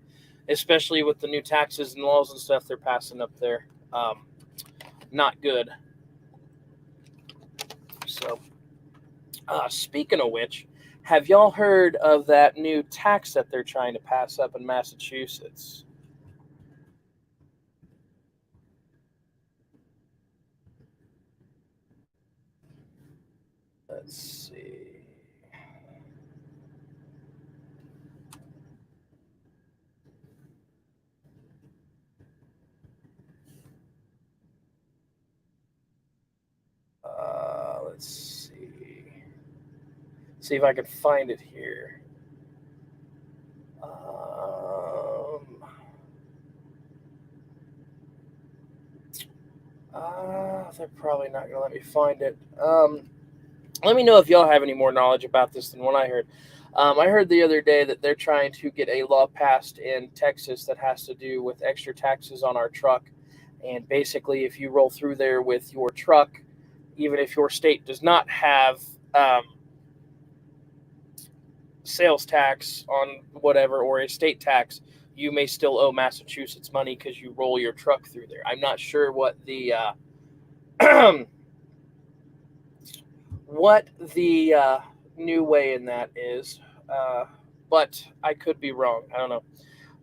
especially with the new taxes and laws and stuff they're passing up there. Not good. So, speaking of which, have y'all heard of that new tax that they're trying to pass up in Massachusetts? Let's see. Let's see. See if I can find it here. Um, they're probably not going to let me find it. Let me know if y'all have any more knowledge about this than what I heard. I heard the other day that they're trying to get a law passed in Texas that has to do with extra taxes on our truck. And basically, if you roll through there with your truck, even if your state does not have um, sales tax on whatever or a state tax, you may still owe Massachusetts money because you roll your truck through there. I'm not sure what the what the new way in that is, uh, but I could be wrong. I don't know.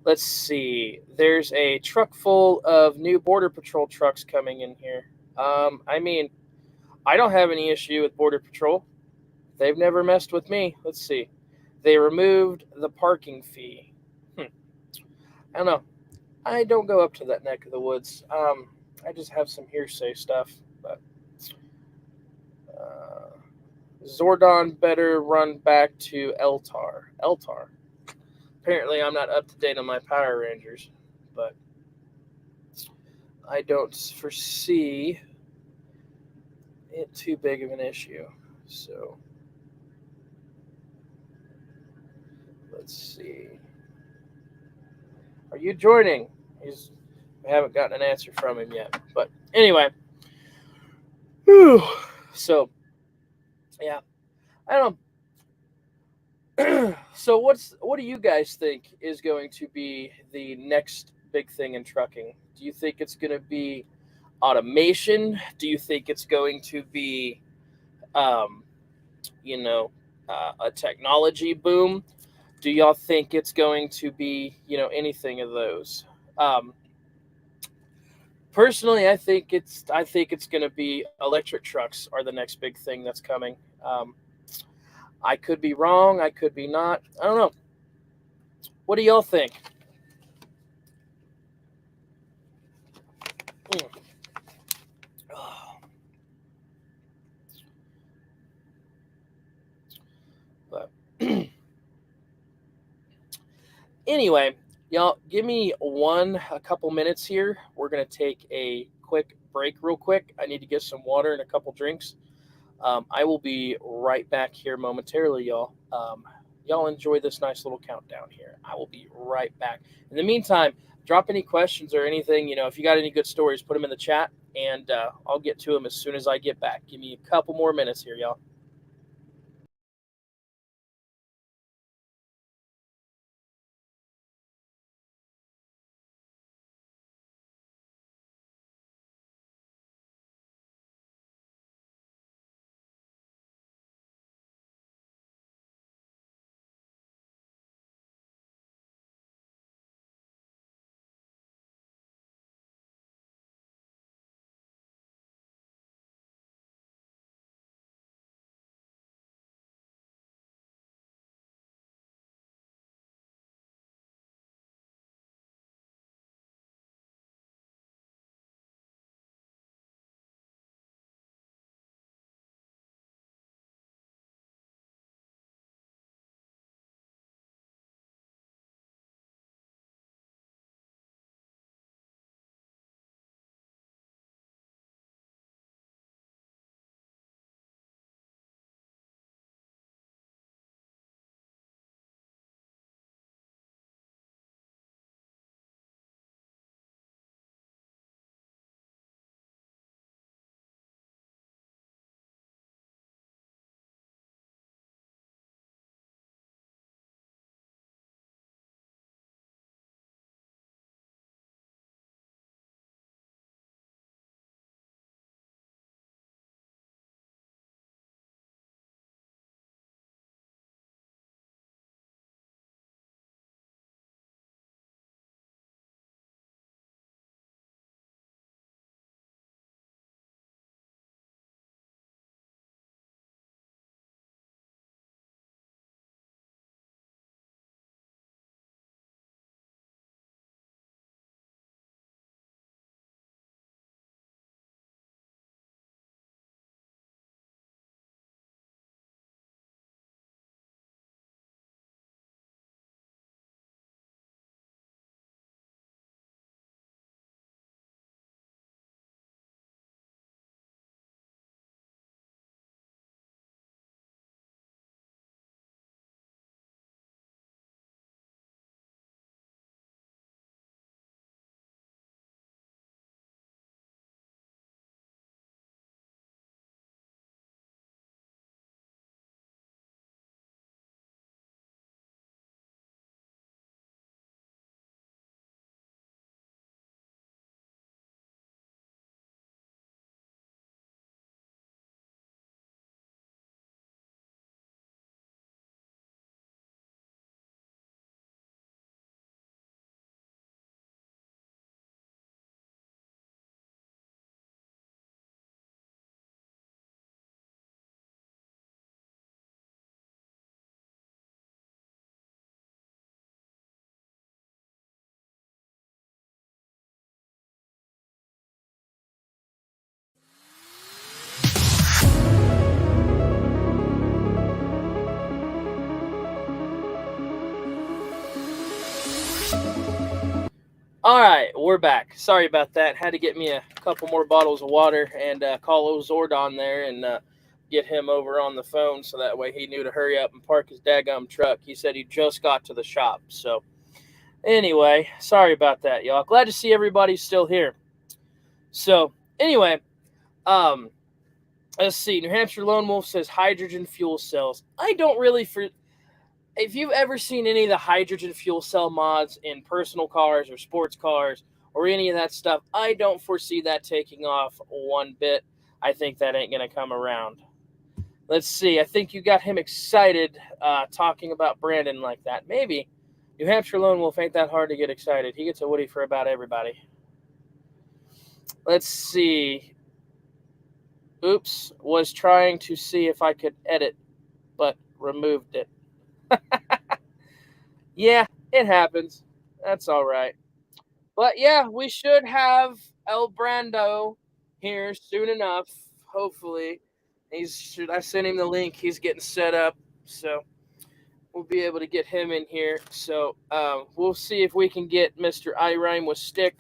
Let's see. There's a truck full of new Border Patrol trucks coming in here. I mean, I don't have any issue with Border Patrol. They've never messed with me. Let's see. They removed the parking fee. I don't know. I don't go up to that neck of the woods. I just have some hearsay stuff. But uh, Zordon better run back to Eltar. Eltar. Apparently, I'm not up to date on my Power Rangers, but I don't foresee it too big of an issue. So let's see. Are you joining? He's. I haven't gotten an answer from him yet. But anyway, whew. So yeah, I don't know. So what do you guys think is going to be the next big thing in trucking? Do you think it's going to be automation? Do you think it's going to be um, you know, a technology boom? Do y'all think it's going to be, anything of those? Um, Personally, I think it's going to be electric trucks are the next big thing that's coming. Um, I could be wrong. I could be not. I don't know. What do y'all think? Mm. But anyway, y'all, give me a couple minutes here. We're gonna take a quick break, real quick. I need to get some water and a couple drinks. I will be right back here momentarily, y'all. Y'all enjoy this nice little countdown here. I will be right back. In the meantime, drop any questions or anything. If you got any good stories, put them in the chat, and I'll get to them as soon as I get back. Give me a couple more minutes here, y'all. All right, we're back. Sorry about that. Had to get me a couple more bottles of water and call old Zordon there and get him over on the phone so that way he knew to hurry up and park his daggum truck. He said he just got to the shop. So, anyway, sorry about that, y'all. Glad to see everybody's still here. So, anyway, um, let's see. New Hampshire Lone Wolf says hydrogen fuel cells. I don't really if you've ever seen any of the hydrogen fuel cell mods in personal cars or sports cars or any of that stuff, I don't foresee that taking off one bit. I think that ain't going to come around. Let's see. I think you got him excited talking about Brandon like that. Maybe. New Hampshire Lone Wolf ain't that hard to get excited. He gets a Woody for about everybody. Let's see. Oops. Was trying to see if I could edit, but removed it. Yeah, it happens. That's all right. But yeah, we should have El Brando here soon enough. Hopefully, I sent him the link. He's getting set up, so we'll be able to get him in here. So we'll see if we can get Mr. I Rhyme with Stick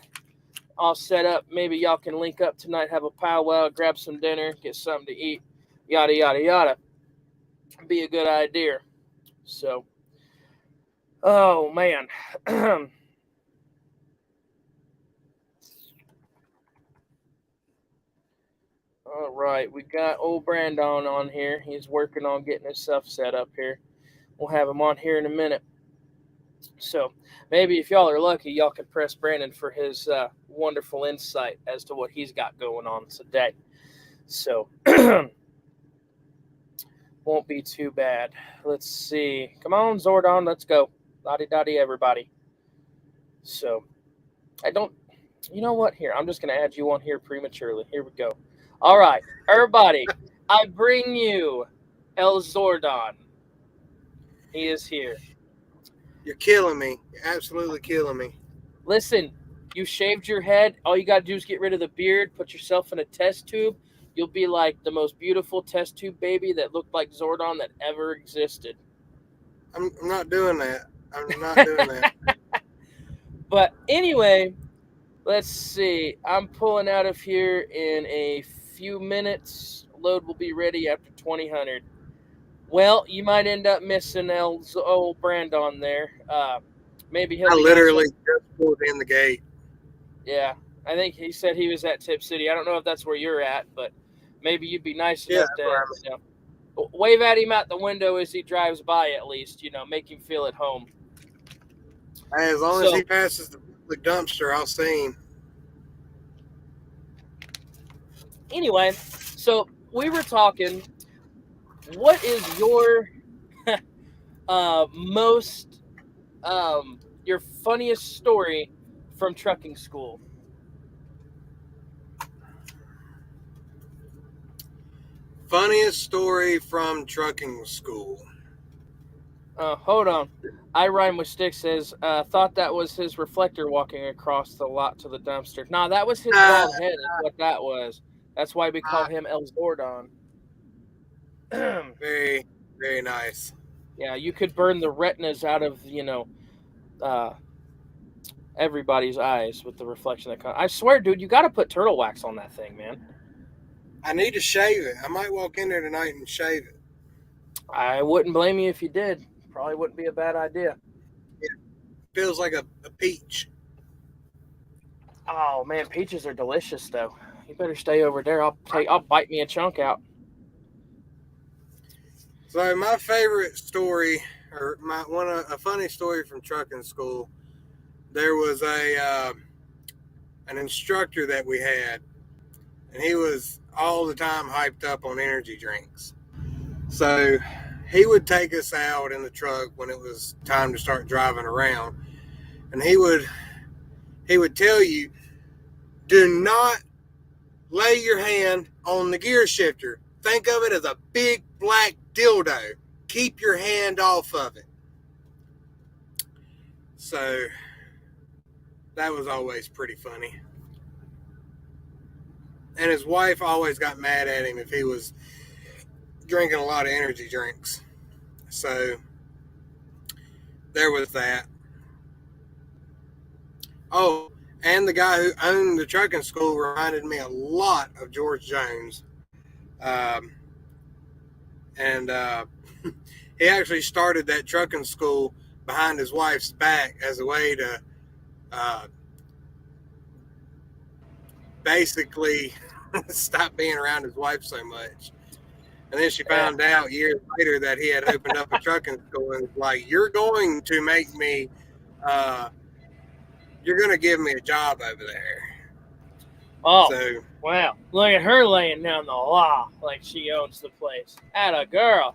all set up. Maybe y'all can link up tonight, have a powwow, grab some dinner, get something to eat, yada yada yada. Be a good idea. So, oh man. All right, we got old Brandon on here. He's working on getting his stuff set up here. We'll have him on here in a minute. So maybe if y'all are lucky, y'all can press Brandon for his wonderful insight as to what he's got going on today. So won't be too bad. Let's see. Come on, Zordon, let's go. Lottie-dottie, everybody. So I don't, you know what? Here, I'm just going to add you on here prematurely. Here we go. All right, everybody, I bring you El Zordon. He is here. You're killing me. You're absolutely killing me. Listen, you shaved your head. All you got to do is get rid of the beard, put yourself in a test tube. You'll be like the most beautiful test tube baby that looked like Zordon that ever existed. I'm not doing that. I'm not doing that. But anyway, let's see. I'm pulling out of here in a few minutes. Load will be ready after 2000. Well, you might end up missing old Brandon there. Maybe he'll I be literally just pulled in the gate. Yeah, I think he said he was at Tip City. I don't know if that's where you're at, but maybe you'd be nice enough to wave at him out the window as he drives by at least, make him feel at home. As long as he passes the dumpster, I'll see him. Anyway, so we were talking, what is your your funniest story from trucking school? Funniest story from trucking school. Hold on. I Rhyme with Stick says, thought that was his reflector walking across the lot to the dumpster. Nah, that was his bald head is what that was. That's why we call him El Zordon. Very, very nice. Yeah, you could burn the retinas out of, everybody's eyes with the reflection that comes. I swear, dude, you got to put turtle wax on that thing, man. I need to shave it. I might walk in there tonight and shave it. I wouldn't blame you if you did. Probably wouldn't be a bad idea. It feels like a peach. Oh man, peaches are delicious though. You better stay over there. I'll bite me a chunk out. So my favorite story, or a funny story from trucking school, there was an instructor that we had, and he was all the time hyped up on energy drinks. So he would take us out in the truck when it was time to start driving around, and he would tell you, do not lay your hand on the gear shifter. Think of it as a big black dildo. Keep your hand off of it. So that was always pretty funny. And his wife always got mad at him if he was drinking a lot of energy drinks. So there was that. Oh, And the guy who owned the trucking school reminded me a lot of George Jones. And he actually started that trucking school behind his wife's back as a way to basically stop being around his wife so much. And then she found out years later that he had opened up a trucking school and was like, you're going to make me, you're going to give me a job over there. Oh, so, wow. Look at her laying down the law like she owns the place. Atta girl.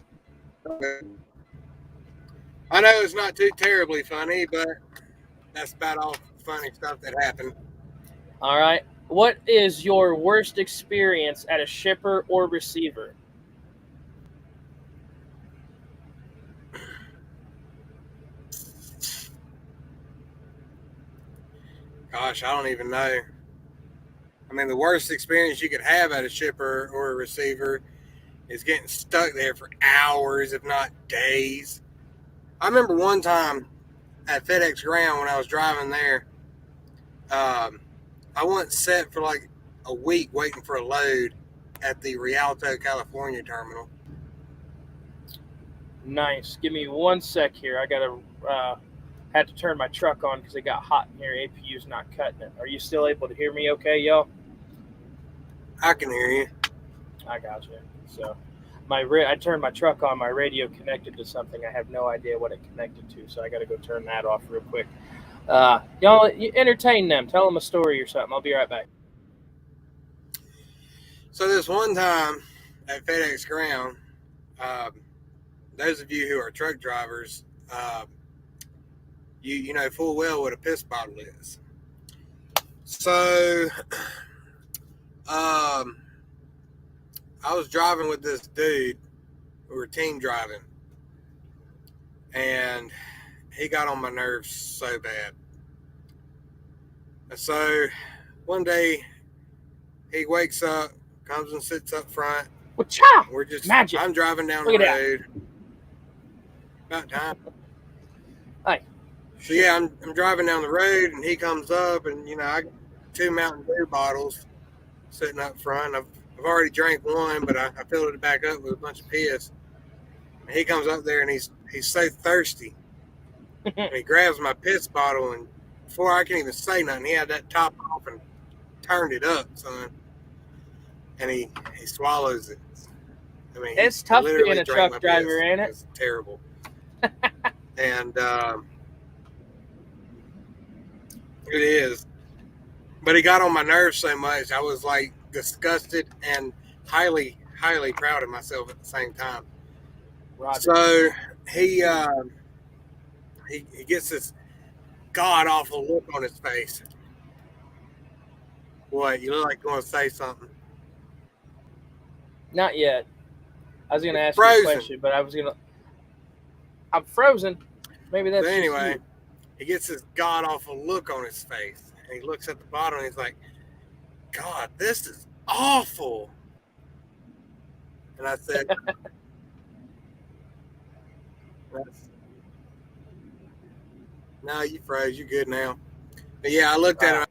I know it's not too terribly funny, but that's about all funny stuff that happened. All right. What is your worst experience at a shipper or receiver? Gosh, I don't even know. I mean, the worst experience you could have at a shipper or a receiver is getting stuck there for hours, if not days. I remember one time at FedEx Ground when I was driving there, I once sat for like a week waiting for a load at the Rialto, California terminal. Nice. Give me 1 sec here. I gotta had to turn my truck on because it got hot in here. APU's not cutting it. Are you still able to hear me okay, y'all? I can hear you. I got you. So I turned my truck on. My radio connected to something. I have no idea what it connected to, so I got to go turn that off real quick. Y'all, you entertain them. Tell them a story or something. I'll be right back. So this one time at FedEx Ground, those of you who are truck drivers, you know full well what a piss bottle is. So, I was driving with this dude. We were team driving, and he got on my nerves so bad. And so one day he wakes up, comes and sits up front. Wa-cha! We're just Magic. I'm driving down Look the at road. About time. Hi. So yeah, I'm driving down the road, and he comes up, and you know I got 2 Mountain Dew bottles sitting up front. I've already drank one, but I filled it back up with a bunch of piss. And he comes up there, and he's so thirsty, and he grabs my piss bottle, and before I can even say nothing, he had that top off and turned it up, son. And he swallows it. I mean, It's tough being a truck driver, ain't it? It's terrible. And it is. But he got on my nerves so much, I was like disgusted and highly, highly proud of myself at the same time. Roger. So he gets this god awful look on his face. What, you look like you want to say something? Not yet. I was going to ask Frozen. you a question, but I'm frozen. Maybe that's But anyway, just he gets this god awful look on his face. And he looks at the bottle and he's like, God, this is awful. And I said, no, you froze. You good now. But yeah, I looked at him.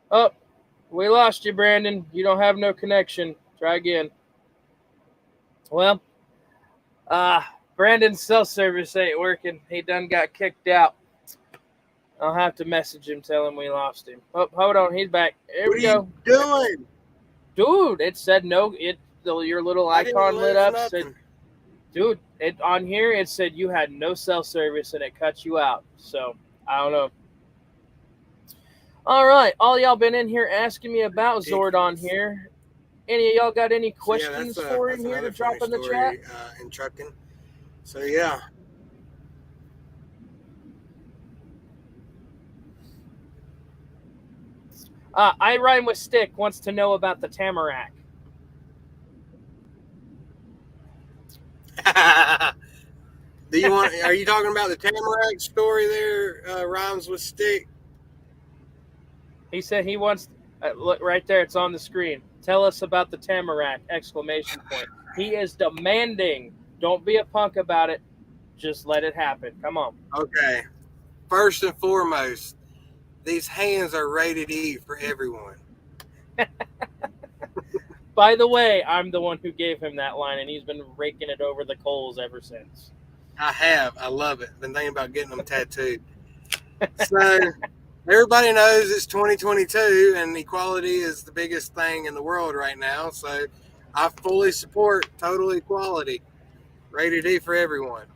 Oh, we lost you, Brandon. You don't have no connection. Try again. Well, Brandon's cell service ain't working. He done got kicked out. I'll have to message him, tell him we lost him. Oh, hold on, he's back. There we go. What are you doing? Dude, it said no. Your little icon lit up. Said, dude, on here it said you had no cell service and it cut you out. So I don't know. All right, all y'all been in here asking me about Zordon here. Any of y'all got any questions for him here to drop in the chat? In trucking. So yeah. I Rhyme with Stick wants to know about the Tamarack. Do you want? Are you talking about the Tamarack story there? Rhymes with Stick. He said he wants. Look right there. It's on the screen. Tell us about the Tamarack! Exclamation point. He is demanding. Don't be a punk about it. Just let it happen. Come on. Okay. First and foremost, these hands are rated E for everyone. By the way, I'm the one who gave him that line, and he's been raking it over the coals ever since. I have. I love it. Been thinking about getting them tattooed. So everybody knows it's 2022 and equality is the biggest thing in the world right now. So I fully support total equality. Rated E for everyone.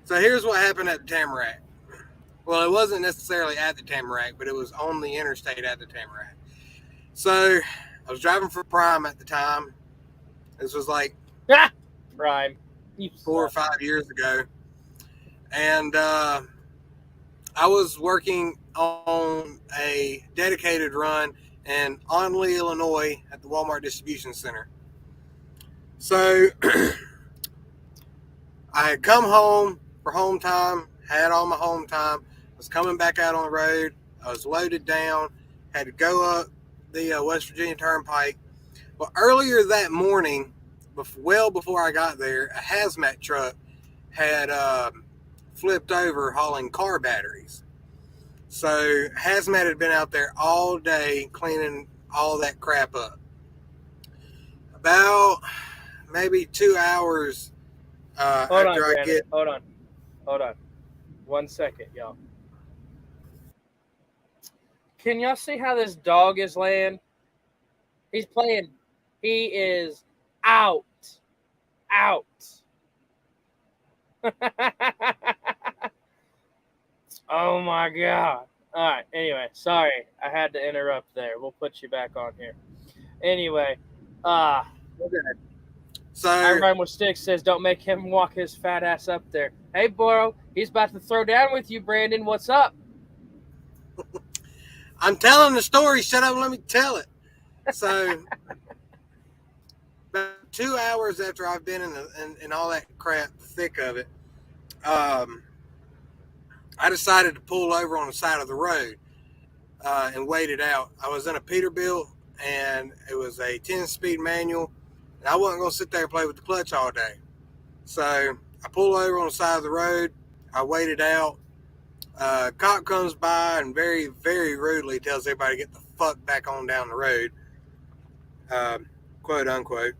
So here's what happened at the Tamarack. Well, it wasn't necessarily at the Tamarack, but it was on the interstate at the Tamarack. So I was driving for Prime at the time. This was like Prime. 4 or 5 years ago. And I was working on a dedicated run in Onley, Illinois at the Walmart Distribution Center. So I had come home for home time, had all my home time, was coming back out on the road. I was loaded down, had to go up the West Virginia Turnpike. Well, earlier that morning, well before I got there, a hazmat truck had flipped over hauling car batteries. So hazmat had been out there all day cleaning all that crap up. About maybe 2 hours Hold on. 1 second, y'all. Can y'all see how this dog is laying? He's playing. He is out. Oh my God. All right. Anyway, sorry. I had to interrupt there. We'll put you back on here. Anyway, okay. So Iron Rhyme with Sticks says, don't make him walk his fat ass up there. Hey, Boro, he's about to throw down with you, Brandon. What's up? I'm telling the story. Shut up and let me tell it. So about 2 hours after I've been in all that crap, the thick of it, I decided to pull over on the side of the road and wait it out. I was in a Peterbilt, and it was a 10-speed manual, and I wasn't going to sit there and play with the clutch all day. So I pull over on the side of the road. I wait it out. Cop comes by and very, very rudely tells everybody to get the fuck back on down the road, quote unquote.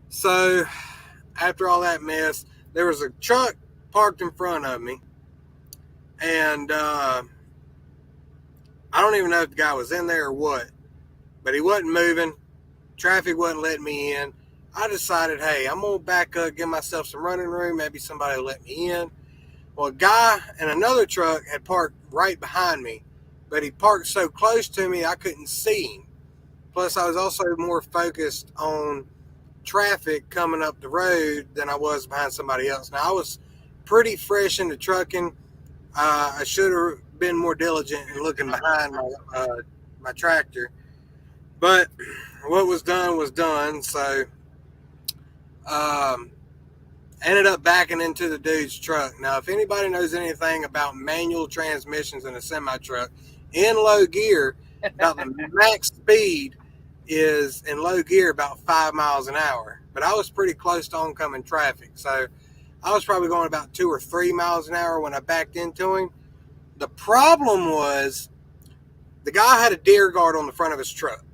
So after all that mess, there was a truck parked in front of me, and I don't even know if the guy was in there or what, but he wasn't moving. Traffic wasn't letting me in. I decided, hey, I'm going to back up, give myself some running room. Maybe somebody will let me in. Well, a guy in another truck had parked right behind me, but he parked so close to me I couldn't see him. Plus, I was also more focused on traffic coming up the road than I was behind somebody else. Now, I was pretty fresh into trucking. I should have been more diligent in looking behind my tractor. But what was done was done. So ended up backing into the dude's truck. Now, if anybody knows anything about manual transmissions in a semi-truck, in low gear, about the max speed is in low gear about 5 miles an hour. But I was pretty close to oncoming traffic. So I was probably going about 2 or 3 miles an hour when I backed into him. The problem was the guy had a deer guard on the front of his truck.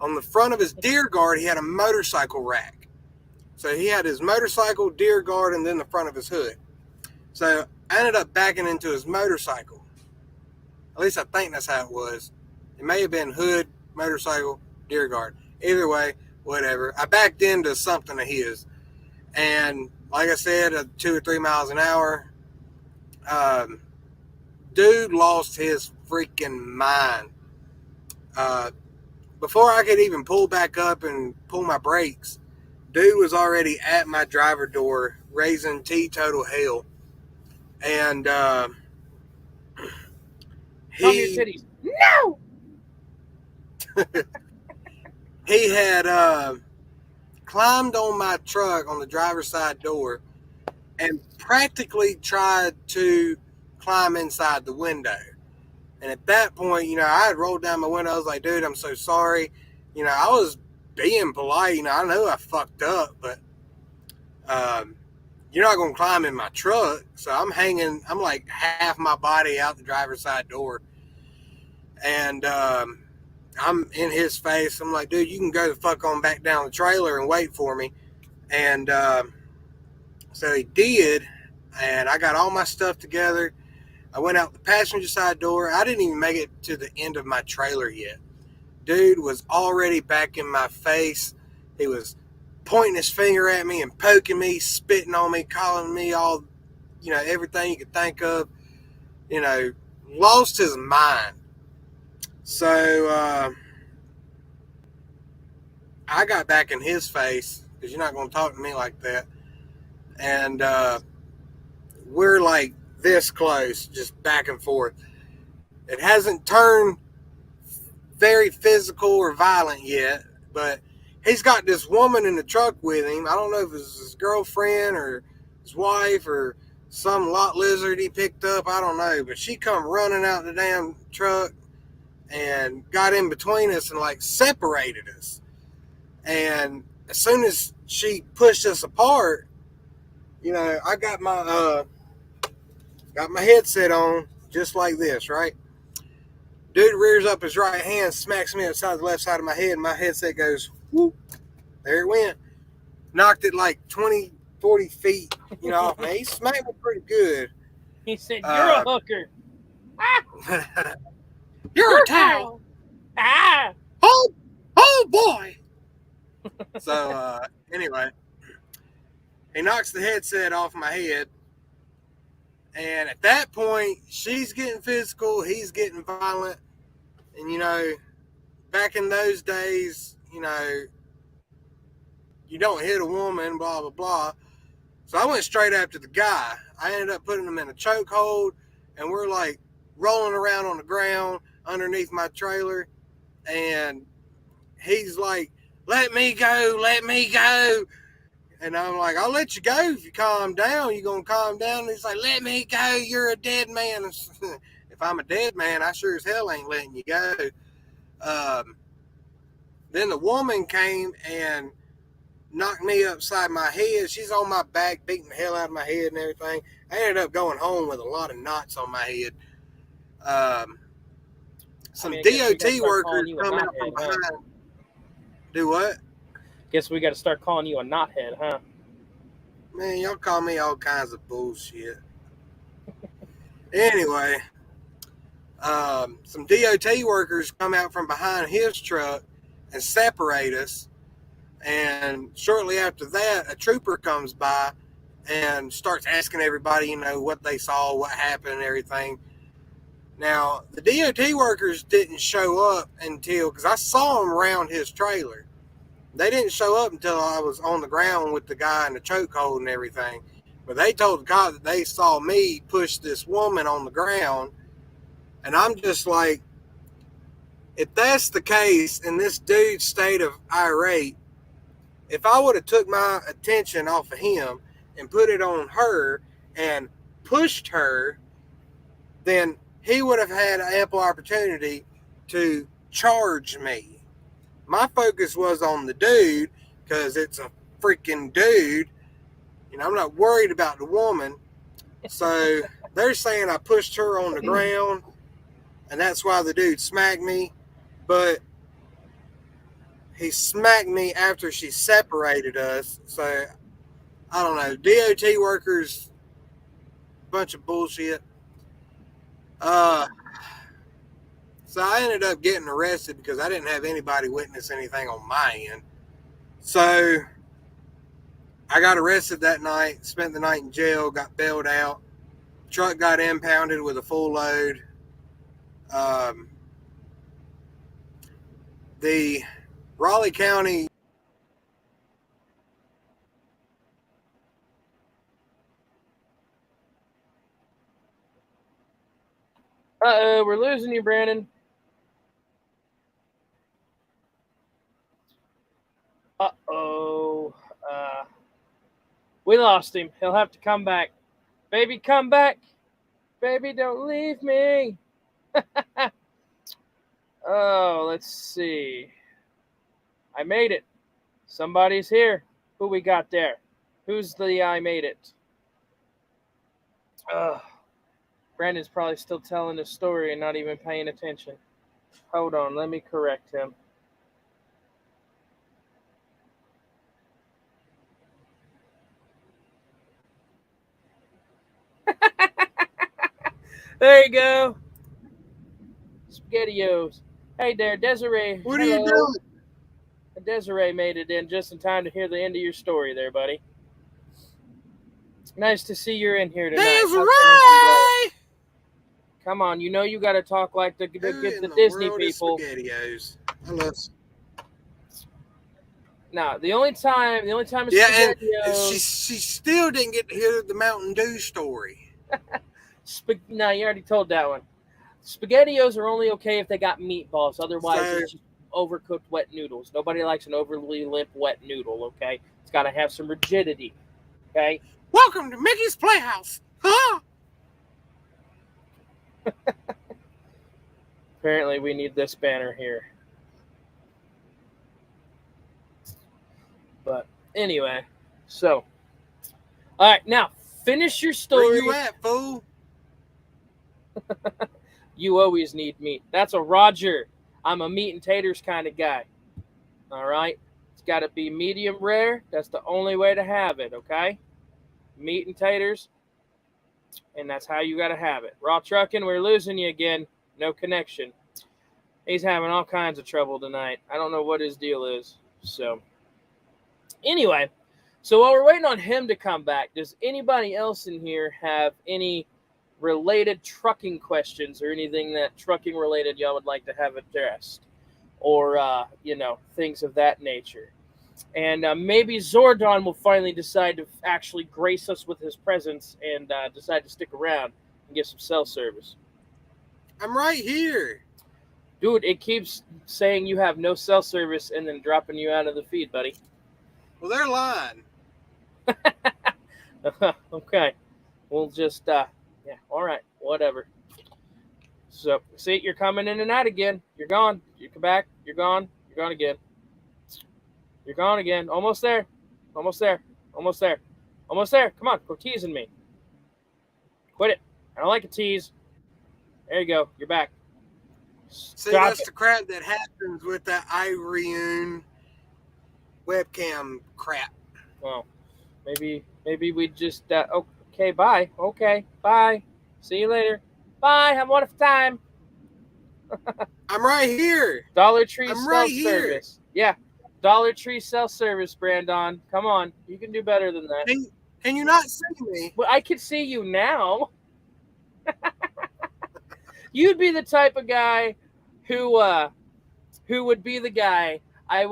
On the front of his deer guard, he had a motorcycle rack. So he had his motorcycle, deer guard, and then the front of his hood. So I ended up backing into his motorcycle. At least I think that's how it was. It may have been hood, motorcycle, deer guard. Either way, whatever. I backed into something of his. And like I said, 2 or 3 miles an hour. Dude lost his freaking mind. Before I could even pull back up and pull my brakes, dude was already at my driver door raising teetotal hell. And he no. He had climbed on my truck on the driver's side door and practically tried to climb inside the window. And at that point, I had rolled down my window. I was like, dude, I'm so sorry. I was being polite. I know I fucked up, but you're not going to climb in my truck. So I'm like half my body out the driver's side door. And I'm in his face. I'm like, dude, you can go the fuck on back down the trailer and wait for me. And so he did. And I got all my stuff together. I went out the passenger side door. I didn't even make it to the end of my trailer yet. Dude was already back in my face. He was pointing his finger at me and poking me, spitting on me, calling me all, everything you could think of. Lost his mind. So I got back in his face because you're not going to talk to me like that. And we're like this close, just back and forth. It hasn't turned very physical or violent yet, but he's got this woman in the truck with him. I don't know if it's his girlfriend or his wife or some lot lizard he picked up. I don't know, but she come running out the damn truck and got in between us and like separated us. And as soon as she pushed us apart, I got my headset on just like this, right? Dude rears up his right hand, smacks me upside the left side of my head, and my headset goes, whoop. There it went. Knocked it like 20, 40 feet, off me. He smacked me pretty good. He said, "You're a hooker. You're a towel. Ah! Oh boy." So anyway, he knocks the headset off my head. And at that point, she's getting physical, he's getting violent. And, back in those days, you don't hit a woman, blah, blah, blah. So I went straight after the guy. I ended up putting him in a chokehold, and we're like rolling around on the ground underneath my trailer. And he's like, let me go, let me go. And I'm like, I'll let you go if you calm down. You gonna calm down? And he's like, let me go. You're a dead man. If I'm a dead man, I sure as hell ain't letting you go. Then the woman came and knocked me upside my head. She's on my back, beating the hell out of my head and everything. I ended up going home with a lot of knots on my head. Some DOT workers come out from behind. Huh? Do what? Guess we got to start calling you a knothead, huh? Man, y'all call me all kinds of bullshit. Anyway, some DOT workers come out from behind his truck and separate us. And shortly after that, a trooper comes by and starts asking everybody, what they saw, what happened, and everything. Now, the DOT workers didn't show up until, because I saw them around his trailer. They didn't show up until I was on the ground with the guy in the chokehold and everything. But they told the cop that they saw me push this woman on the ground. And I'm just like, if that's the case and this dude's state of irate, if I would have took my attention off of him and put it on her and pushed her, then he would have had ample opportunity to charge me. My focus was on the dude because it's a freaking dude. I'm not worried about the woman. So they're saying I pushed her on the ground and that's why the dude smacked me. But he smacked me after she separated us. So I don't know. DOT workers, bunch of bullshit. So I ended up getting arrested because I didn't have anybody witness anything on my end. So I got arrested that night, spent the night in jail, got bailed out. Truck got impounded with a full load. The Raleigh County we're losing you, Brandon. We lost him. He'll have to come back. Baby, come back. Baby, don't leave me. Oh, let's see. I made it. Somebody's here. Who we got there? Who's the I made it? Brandon's probably still telling his story and not even paying attention. Hold on, let me correct him. There you go. SpaghettiOs. Hey there, Desiree. What are you Hello. doing? Desiree made it in just in time to hear the end of your story there, buddy. Nice to see you're in here tonight. Desiree! Come on, you know you got to talk like the Who in the the Disney world people. is SpaghettiOs? I love. No, the only time it's Yeah, and SpaghettiOs. she still didn't get to hear the Mountain Dew story. No, you already told that one. SpaghettiOs are only okay if they got meatballs. Otherwise, So- it's just overcooked wet noodles. Nobody likes an overly limp wet noodle. Okay, it's got to have some rigidity. Okay. Welcome to Mickey's Playhouse. Huh? Apparently, we need this banner here. But anyway, so all right, now finish your story. Where you at, fool? You always need meat. That's a Roger. I'm a meat and taters kind of guy. All right, it's got to be medium rare. That's the only way to have it. Okay, meat and taters, and that's how you got to have it. Raw trucking, we're losing you again. No connection. He's having all kinds of trouble tonight. I don't know what his deal is. So anyway, so while we're waiting on him to come back, does anybody else in here have any related trucking questions or anything that trucking related y'all would like to have addressed, or things of that nature? And maybe Zordon will finally decide to actually grace us with his presence and decide to stick around and get some cell service. I'm right here. Dude, it keeps saying you have no cell service and then dropping you out of the feed, buddy. Well, they're lying. Okay. We'll just, all right, whatever. So, see, you're coming in and out again. You're gone. You come back. You're gone. You're gone again. You're gone again. Almost there. Almost there. Almost there. Almost there. Come on. Quit teasing me. Quit it. I don't like a tease. There you go. You're back. See, that's the crap that happens with that iReune webcam crap. Well, maybe we just, okay, bye. Okay, bye. See you later. Bye. Have a wonderful time. I'm right here. Dollar Tree I'm right here. self-service. Yeah. Dollar Tree self-service, Brandon. Come on. You can do better than that. Can you not see me? Well, I can see you now. You'd be the type of guy who would be the guy I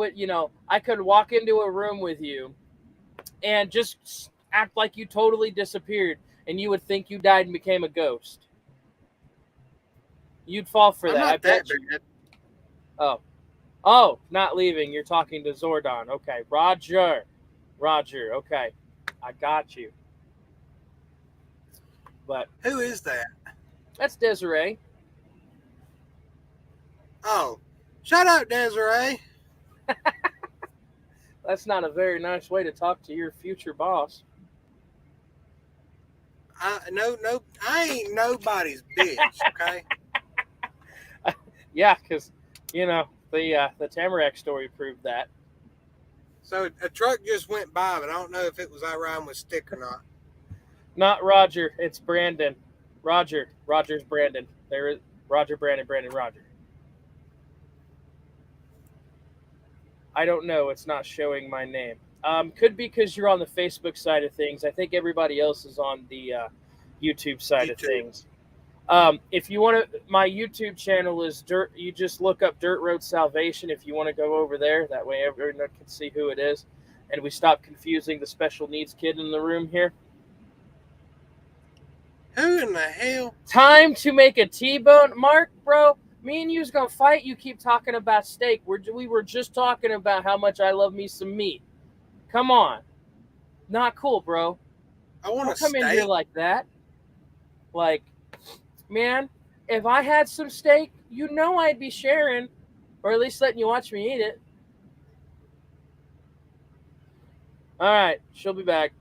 could walk into a room with you and just act like you totally disappeared and you would think you died and became a ghost. You'd fall for that. I bet you. Oh, not leaving. You're talking to Zordon. Okay. Roger. Okay. I got you. But who is that? That's Desiree. Oh, shut up, Desiree. That's not a very nice way to talk to your future boss. No, I ain't nobody's bitch, okay? Yeah, because, the Tamarack story proved that. So a truck just went by, but I don't know if it was I riding with stick or not. Not Roger, it's Brandon. Roger's Brandon. There is Roger, Brandon, Roger. I don't know. It's not showing my name. Could be because you're on the Facebook side of things. I think everybody else is on the YouTube side of things. If you want to, my YouTube channel is Dirt. You just look up Dirt Road Salvation if you want to go over there. That way everyone can see who it is. And we stop confusing the special needs kid in the room here. Who in the hell? Time to make a T-bone. Mark, bro, me and you's going to fight. You keep talking about steak. We were just talking about how much I love me some meat. Come on. Not cool, bro. I want Don't to come in here like that. Like, man, if I had some steak, I'd be sharing, or at least letting you watch me eat it. All right, she'll be back.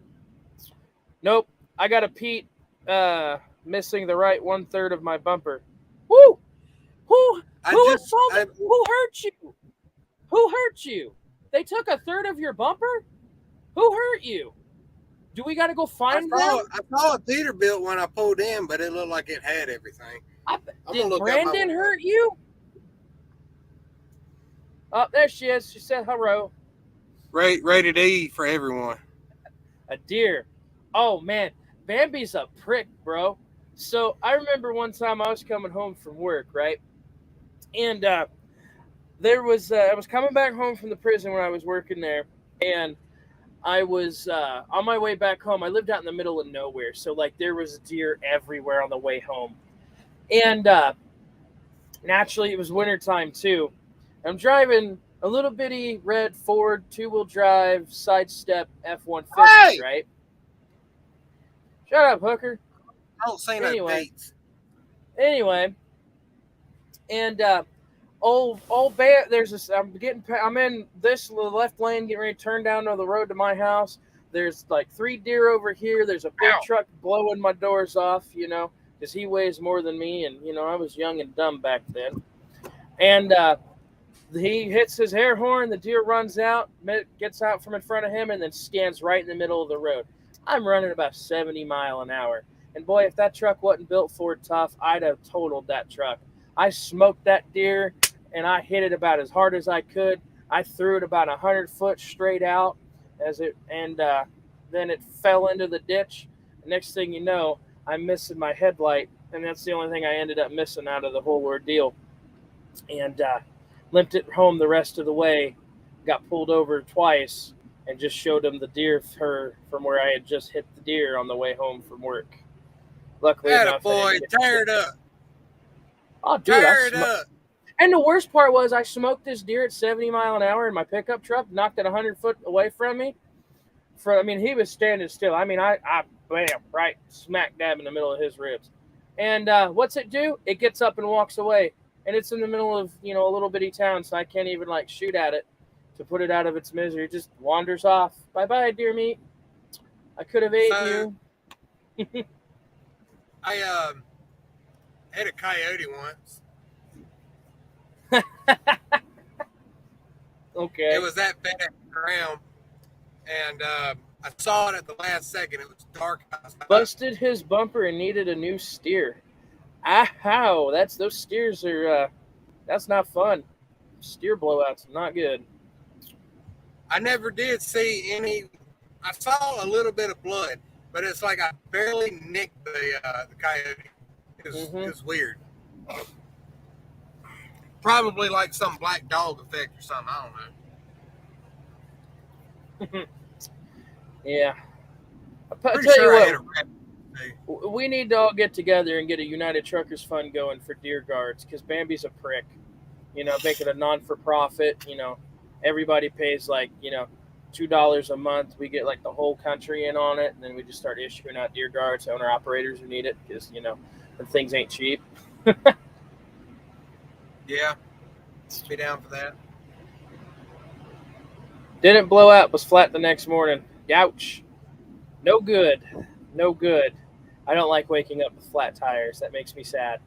Nope, I got a Pete missing the right 1/3 of my bumper. Woo! Woo! Who hurt you? Who hurt you? They took a third of your bumper? Who hurt you? Do we got to go find them? I saw a Peterbilt when I pulled in, but it looked like it had everything. Did Brandon hurt you? Oh, there she is. She said hello. Rated E for everyone. A deer. Oh, man. Bambi's a prick, bro. So I remember one time I was coming home from work, right? And I was coming back home from the prison where I was working there, and I was on my way back home. I lived out in the middle of nowhere, so like there was deer everywhere on the way home. And naturally, it was wintertime too. I'm driving a little bitty red Ford 2-wheel drive sidestep F-150, right? Shut up, hooker. I don't say no beats. Anyway, and old bear. There's this. I'm in this left lane, getting ready to turn down on the road to my house. There's like 3 deer over here. There's a big truck blowing my doors off, because he weighs more than me, and I was young and dumb back then. And he hits his air horn. The deer runs out, gets out from in front of him, and then stands right in the middle of the road. I'm running about 70 miles an hour. And boy, if that truck wasn't built Ford tough, I'd have totaled that truck. I smoked that deer, and I hit it about as hard as I could. I threw it about 100 foot straight out, and then it fell into the ditch. The next thing you know, I'm missing my headlight, and that's the only thing I ended up missing out of the whole ordeal. And limped it home the rest of the way, got pulled over twice, and just showed him the deer from where I had just hit the deer on the way home from work. Luckily enough, boy, tear it up. Oh, dude, tear it up. And the worst part was I smoked this deer at 70 miles an hour in my pickup truck, knocked it 100 foot away from me. He was standing still. I bam, right smack dab in the middle of his ribs. And what's it do? It gets up and walks away. And it's in the middle of, a little bitty town, so I can't even, shoot at it to put it out of its misery. It just wanders off. Bye-bye, deer meat. I could have ate you. I had a coyote once. Okay. It was that bad at the ground, and I saw it at the last second. It was dark outside. Busted his bumper and needed a new steer. How? Those steers are that's not fun. Steer blowouts, not good. I never did see any. I saw a little bit of blood, but it's like I barely nicked the coyote. It was weird. Probably like some black dog effect or something. I don't know. Yeah. Pretty sure I had a rabbit. We need to all get together and get a United Truckers Fund going for deer guards, because Bambi's a prick. Make it a non-for-profit. Everybody pays $2 a month. We get the whole country in on it, and then we just start issuing out deer guards to owner-operators who need it, because, the things ain't cheap. Yeah, be down for that. Didn't blow out, was flat the next morning. Ouch. No good. I don't like waking up with flat tires. That makes me sad.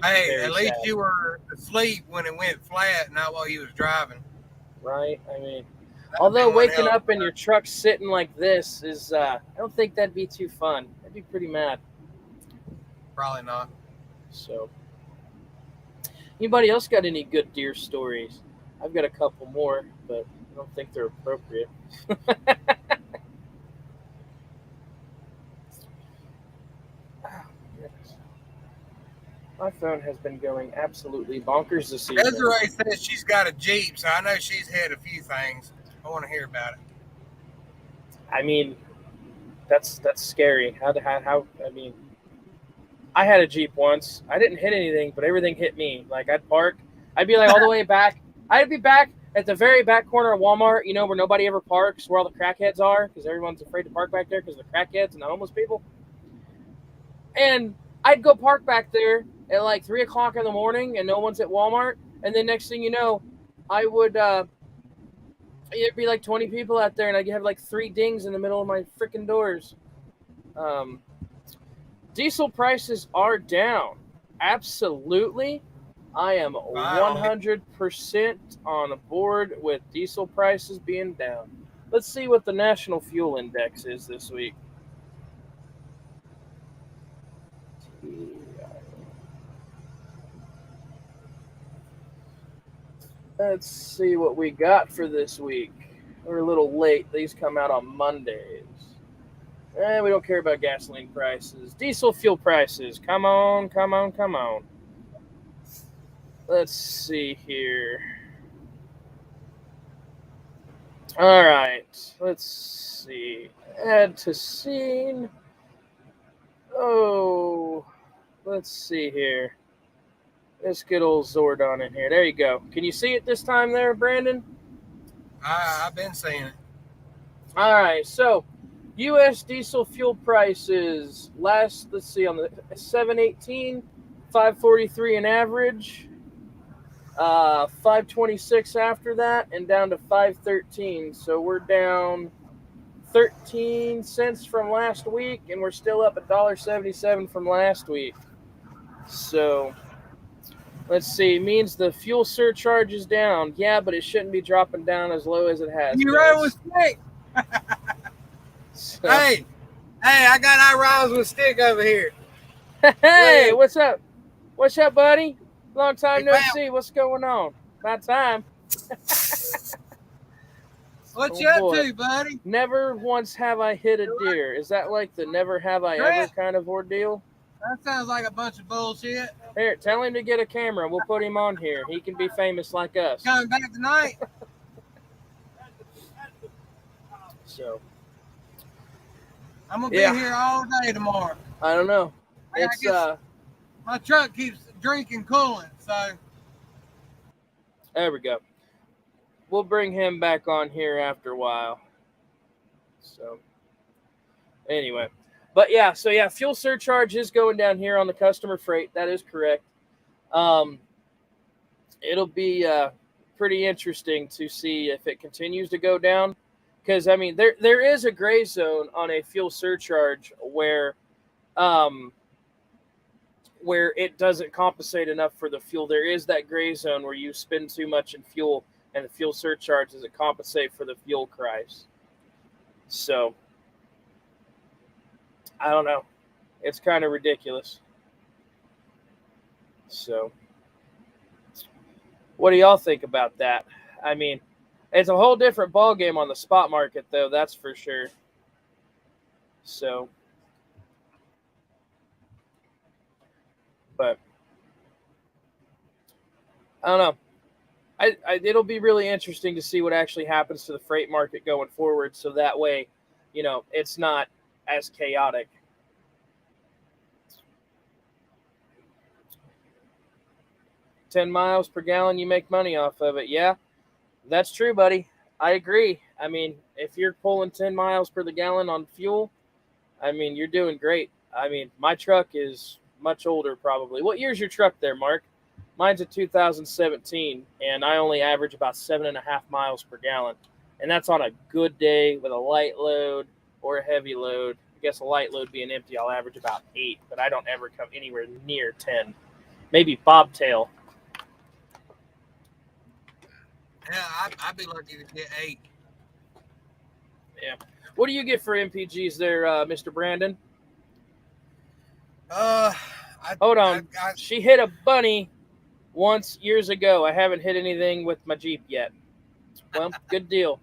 At least you were asleep when it went flat, not while you was driving. Right? Although waking up and your truck sitting like this is, I don't think that'd be too fun. I'd be pretty mad. Probably not. So, anybody else got any good deer stories? I've got a couple more, but I don't think they're appropriate. My phone has been going absolutely bonkers this season. Desiree says she's got a Jeep, so I know she's had a few things. I want to hear about it. That's scary. How? I had a Jeep once. I didn't hit anything, but everything hit me. I'd park. I'd be all the way back. I'd be back at the very back corner of Walmart, where nobody ever parks, where all the crackheads are, because everyone's afraid to park back there because of the crackheads and the homeless people. And I'd go park back there at 3 o'clock in the morning, and no one's at Walmart. And then next thing you know, I would it'd be 20 people out there, and I'd have 3 dings in the middle of my freaking doors. Diesel prices are down. Absolutely. I am Wow. 100% on board with diesel prices being down. Let's see what the National Fuel Index is this week. Let's see what we got for this week. We're a little late. These come out on Mondays. We don't care about gasoline prices. Diesel fuel prices. Come on, come on, come on. Let's see here. All right. Let's see. Add to scene. Oh, let's see here. Let's get old Zordon in here. There you go. Can you see it this time there, Brandon? I've been seeing it. All right. So, U.S. diesel fuel prices let's see, on the 718, 543 an average, 526 after that, and down to 513. So we're down 13 cents from last week, and we're still up $1.77 from last week. So let's see. Means the fuel surcharge is down. Yeah, but it shouldn't be dropping down as low as it has. You ride with Stick. So, Hey, I got our rides with Stick over here. hey, Look. what's up? What's up, buddy? Long time Hey, no pal. see. What's going on? About time. What Oh, you up boy. to, buddy? Never once have I hit a deer. Is that like the never have I ever kind of ordeal? That sounds like a bunch of bullshit. Here, tell him to get a camera. We'll put him on here. He can be famous like us. Coming back tonight? So, I'm gonna be Yeah. here all day tomorrow. I don't know. I It's guess my truck keeps drinking coolant, so there we go. We'll bring him back on here after a while. So, anyway. But yeah, so yeah, fuel surcharge is going down here on the customer freight. That is correct. It'll be pretty interesting to see if it continues to go down. Because, I mean, there is a gray zone on a fuel surcharge where it doesn't compensate enough for the fuel. There is that gray zone where you spend too much in fuel and the fuel surcharge doesn't compensate for the fuel price. So, I don't know. It's kind of ridiculous. So, what do y'all think about that? I mean, it's a whole different ballgame on the spot market, though, that's for sure. So, but I don't know. It'll be really interesting to see what actually happens to the freight market going forward, so that way, it's not as chaotic. $10 miles per gallon, you make money off of it. Yeah, that's true, buddy. I agree. I mean, if you're pulling 10 miles per the gallon on fuel, I mean, you're doing great. I mean, my truck is much older, probably. What year's your truck there, Mark? Mine's a 2017, and I only average about 7.5 miles per gallon. And that's on a good day with a light load or a heavy load. I guess a light load being empty, I'll average about 8, but I don't ever come anywhere near 10. Maybe bobtail. yeah, I'd be lucky to get 8. Yeah. What do you get for MPGs there, Mr. Brandon? Hold on. She hit a bunny once years ago. I haven't hit anything with my Jeep yet. Well, good deal.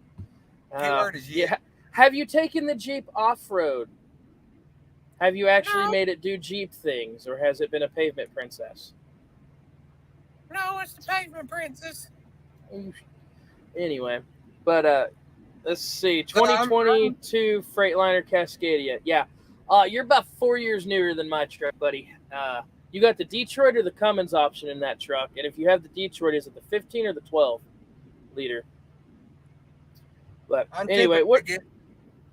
Keyword is yet. Yeah. Have you taken the Jeep off-road? Have you actually made it do Jeep things, or has it been a pavement princess? No, it's the pavement princess. Anyway, but let's see. 2022 Freightliner Cascadia. Yeah. You're about 4 years newer than my truck, buddy. You got the Detroit or the Cummins option in that truck, and if you have the Detroit, is it the 15 or the 12 liter? But anyway, what? Get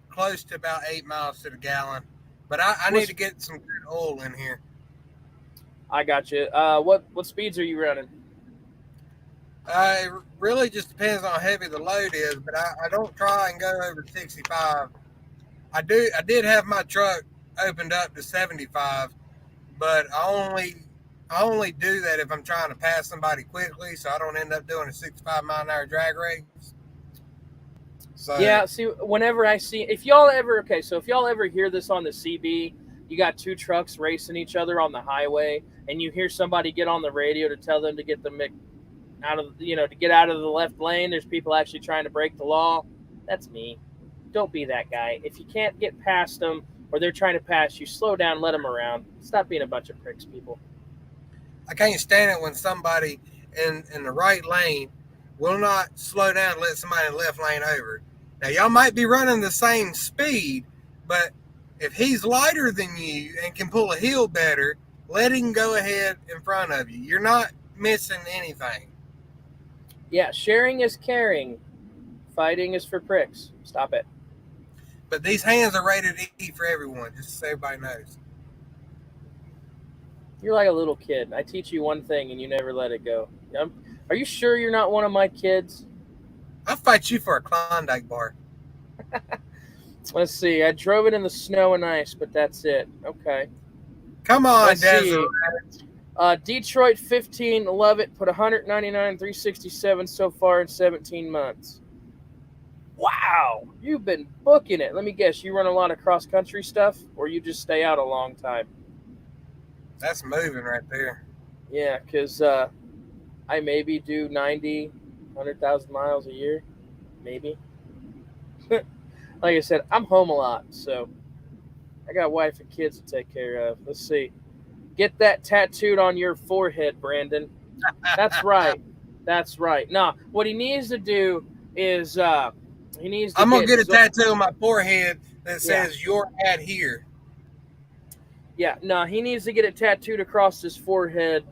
close to about 8 miles to the gallon, but I need to get some good oil in here. I got you. What speeds are you running? It really just depends on how heavy the load is, but I don't try and go over 65. I did have my truck opened up to 75, but I only I only do that if I'm trying to pass somebody quickly, so I don't end up doing a 65-mile-an-hour drag race. So Yeah, see, whenever I see, if y'all ever, okay, so if y'all ever hear this on the CB, you got two trucks racing each other on the highway, and you hear somebody get on the radio to tell them to get the out of, to get out of the left lane. There's people actually trying to break the law. That's me. Don't be that guy. If you can't get past them or they're trying to pass you, slow down, let them around. Stop being a bunch of pricks, people. I can't stand it when somebody in the right lane will not slow down and let somebody in the left lane over. Now, y'all might be running the same speed, but if he's lighter than you and can pull a hill better, let him go ahead in front of you. You're not missing anything. Yeah, sharing is caring. Fighting is for pricks. Stop it. But these hands are rated E for everyone, just so everybody knows. You're like a little kid. I teach you one thing and you never let it go. Are you sure you're not one of my kids? I'll fight you for a Klondike bar. Let's see. I drove it in the snow and ice, but that's it. Okay. Come on, Let's Desert. see. Detroit 15, love it. Put 199, 367 so far in 17 months. Wow, you've been booking it. Let me guess, you run a lot of cross-country stuff, or you just stay out a long time? That's moving right there. Yeah, because I maybe do 90, 100,000 miles a year. Maybe. Like I said, I'm home a lot, so I got a wife and kids to take care of. Let's see. Get that tattooed on your forehead, Brandon. That's right. That's right. No, what he needs to do is he needs to I'm going to get a tattoo on my forehead that says, "Your ad here." Yeah, no, he needs to get it tattooed across his forehead.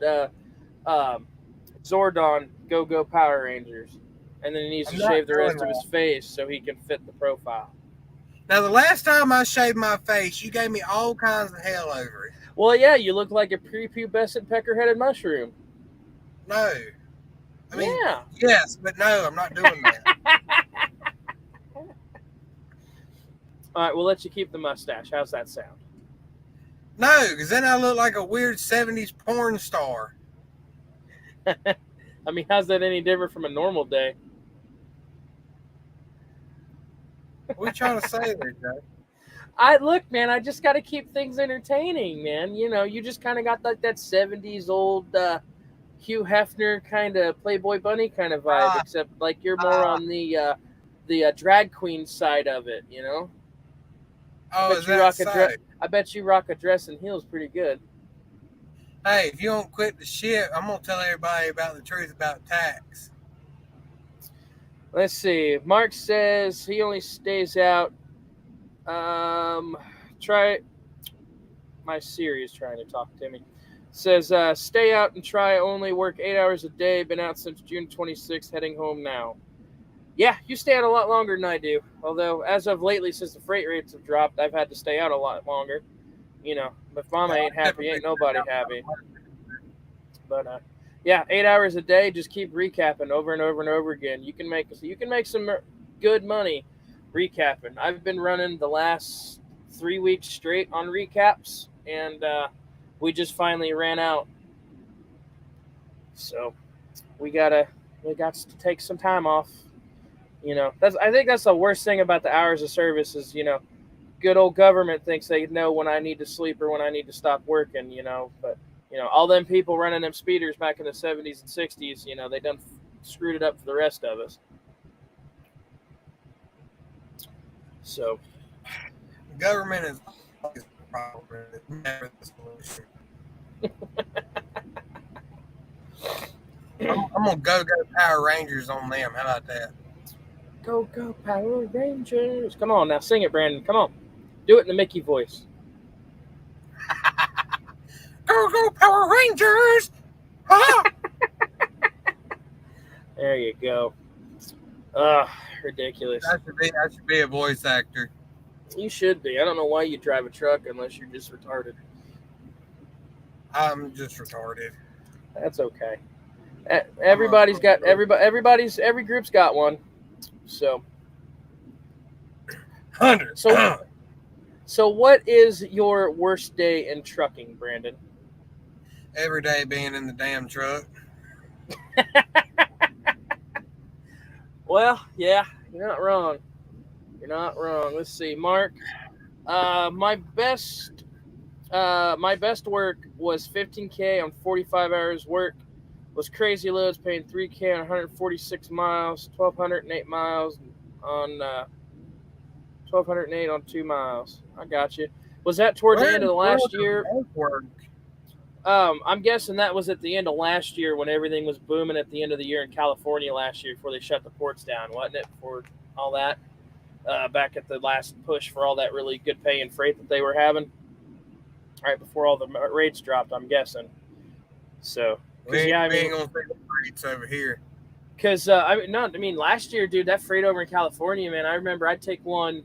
Zordon, Go Power Rangers. And then he needs to shave the rest of his face so he can fit the profile. Now, the last time I shaved my face, you gave me all kinds of hell over it. Well, yeah, you look like a prepubescent pecker-headed mushroom. No. I mean, yes, but no, I'm not doing that. All right, we'll let you keep the mustache. How's that sound? No, because then I look like a weird 70s porn star. I mean, how's that any different from a normal day? What are you trying to say there, Joe? Look, man, I just got to keep things entertaining, man. You just kind of got like that 70s old Hugh Hefner kind of Playboy Bunny kind of vibe, except like you're more on the drag queen side of it, Oh, is that so? I bet you rock a dress and heels pretty good. Hey, if you don't quit the shit, I'm going to tell everybody about the truth about tax. Let's see. Mark says he only stays out. Try. My Siri is trying to talk to me. Says, stay out and try only work 8 hours a day. Been out since June 26th, heading home now. Yeah, you stay out a lot longer than I do. Although, as of lately, since the freight rates have dropped, I've had to stay out a lot longer. If mama ain't happy, ain't nobody happy. But, yeah, 8 hours a day, just keep recapping over and over and over again. You can make some good money recapping. I've been running the last 3 weeks straight on recaps, and we just finally ran out. So we got to take some time off. I think that's the worst thing about the hours of service is, good old government thinks they know when I need to sleep or when I need to stop working, but all them people running them speeders back in the 70s and 60s, they done screwed it up for the rest of us. So government is always the problem. It's never the solution. I'm going to go Power Rangers on them. How about that? Go Power Rangers. Come on now, sing it, Brandon. Come on. Do it in the Mickey voice. Go Power Rangers! There you go. Ridiculous. I should be a voice actor. You should be. I don't know why you drive a truck unless you're just retarded. I'm just retarded. That's okay. Every group's got one. So 100. So what is your worst day in trucking, Brandon? every day being in the damn truck. Well, yeah, you're not wrong. You're not wrong. Let's see, Mark. My best work was 15K on 45 hours work. Was crazy loads, paying 3K on 146 miles, 1,208 miles on 1,208 on 2 miles. I got you. Was that toward the Where end in of the the world last year? does that work? I'm guessing that was at the end of last year when everything was booming at the end of the year in California last year before they shut the ports down, wasn't it? Before all that, back at the last push for all that really good paying freight that they were having, right before all the rates dropped, I'm guessing. So, because yeah, I We mean, ain't gonna see the rates over here. because I mean, last year, dude, that freight over in California, man, I remember I'd take one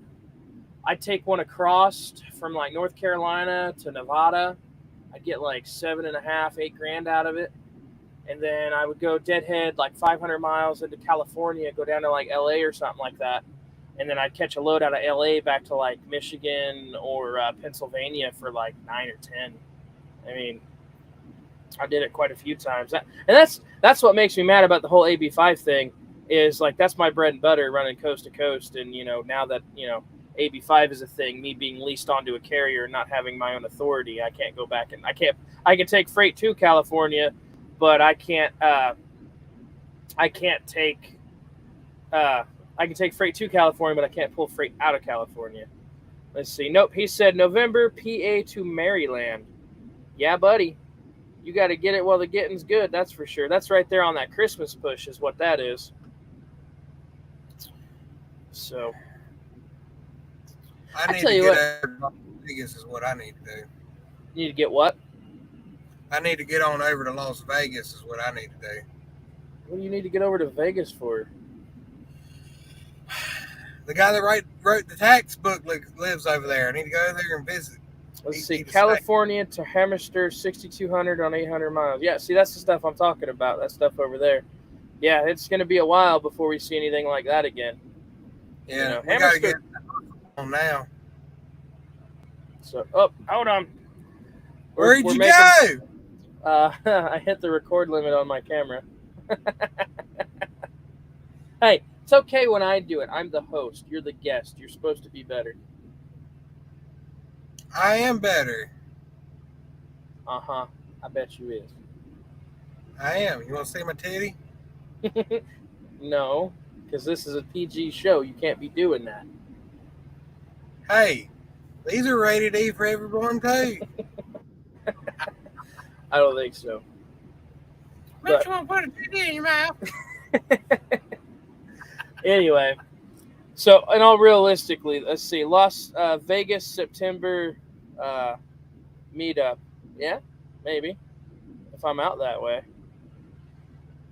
across from like North Carolina to Nevada. I'd get like 7.5, 8 grand out of it. And then I would go deadhead like 500 miles into California, go down to like LA or something like that. And then I'd catch a load out of LA back to like Michigan or Pennsylvania for like 9 or 10. I mean, I did it quite a few times. And that's what makes me mad about the whole AB5 thing is like that's my bread and butter running coast to coast. And now that AB5 is a thing, me being leased onto a carrier and not having my own authority, I can't go back and I can take freight to California, but I can't take I can take freight to California, but I can't pull freight out of California. Let's see. Nope, he said November PA to Maryland. Yeah, buddy. You got to get it while the getting's good, that's for sure. That's right there on that Christmas push is what that is. So I need tell to you get what. over to Las Vegas is what I need to do. You need to get what? I need to get on over to Las Vegas is what I need to do. What do you need to get over to Vegas for? The guy that wrote the tax book lives over there. I need to go there and visit. Let's see. California to Hemister, 6,200 on 800 miles. Yeah, see, that's the stuff I'm talking about. That stuff over there. Yeah, it's going to be a while before we see anything like that again. Yeah, we got to get on now. So, hold on. Where'd you go? I hit the record limit on my camera. Hey, it's okay when I do it. I'm the host. You're the guest. You're supposed to be better. I am better. Uh-huh. I bet you is. I am. You want to see my titty? No, because this is a PG show. You can't be doing that. Hey, these are rated E for everyone too. I don't think so. But you want to put a titty in your mouth? Anyway, so and all realistically, let's see, Las Vegas September meetup. Yeah, maybe if I'm out that way.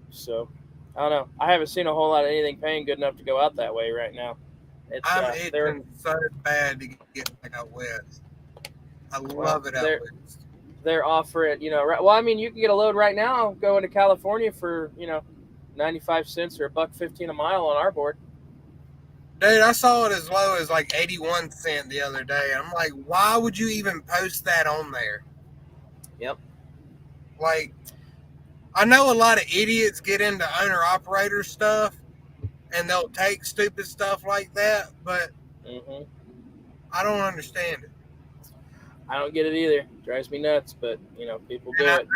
So I don't know. I haven't seen a whole lot of anything paying good enough to go out that way right now. I'm itching so bad to get back out west. I love it out west. They're offering, well, I mean, you can get a load right now going to California for, 95 cents or $1.15 a mile on our board. Dude, I saw it as low as like 81 cents the other day. I'm like, why would you even post that on there? Yep. Like, I know a lot of idiots get into owner-operator stuff, and they'll take stupid stuff like that, but I don't understand it. I don't get it either. It drives me nuts, but, people do it.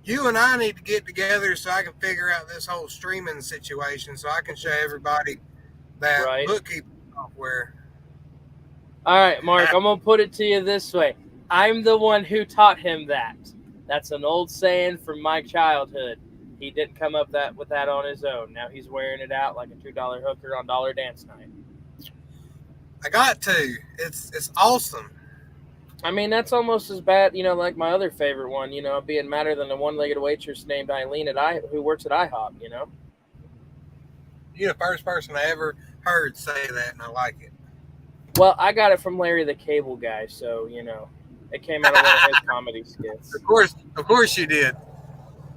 You and I need to get together so I can figure out this whole streaming situation so I can show everybody that bookkeeping software. All right, Mark, I'm going to put it to you this way. I'm the one who taught him that. That's an old saying from my childhood. He didn't come up with that on his own. Now he's wearing it out like a $2 hooker on Dollar Dance Night. I got to. It's awesome. I mean, that's almost as bad, like my other favorite one, being madder than a one-legged waitress named Eileen who works at IHOP, You're the first person I ever heard say that, and I like it. Well, I got it from Larry the Cable Guy, so, it came out of one of his comedy skits. Of course you did.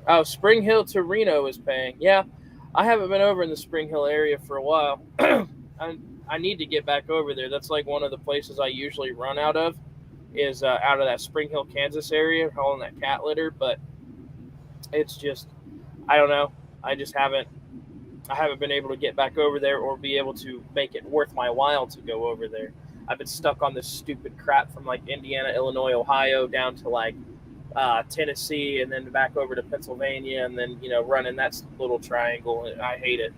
Oh, Spring Hill to Reno is paying. Yeah, I haven't been over in the Spring Hill area for a while. I need to get back over there. That's like one of the places I usually run out of. is out of that Spring Hill, Kansas area, hauling that cat litter. But it's just, I don't know. I haven't been able to get back over there or be able to make it worth my while to go over there. I've been stuck on this stupid crap from like Indiana, Illinois, Ohio down to like Tennessee, and then back over to Pennsylvania, and then running that little triangle. I hate it.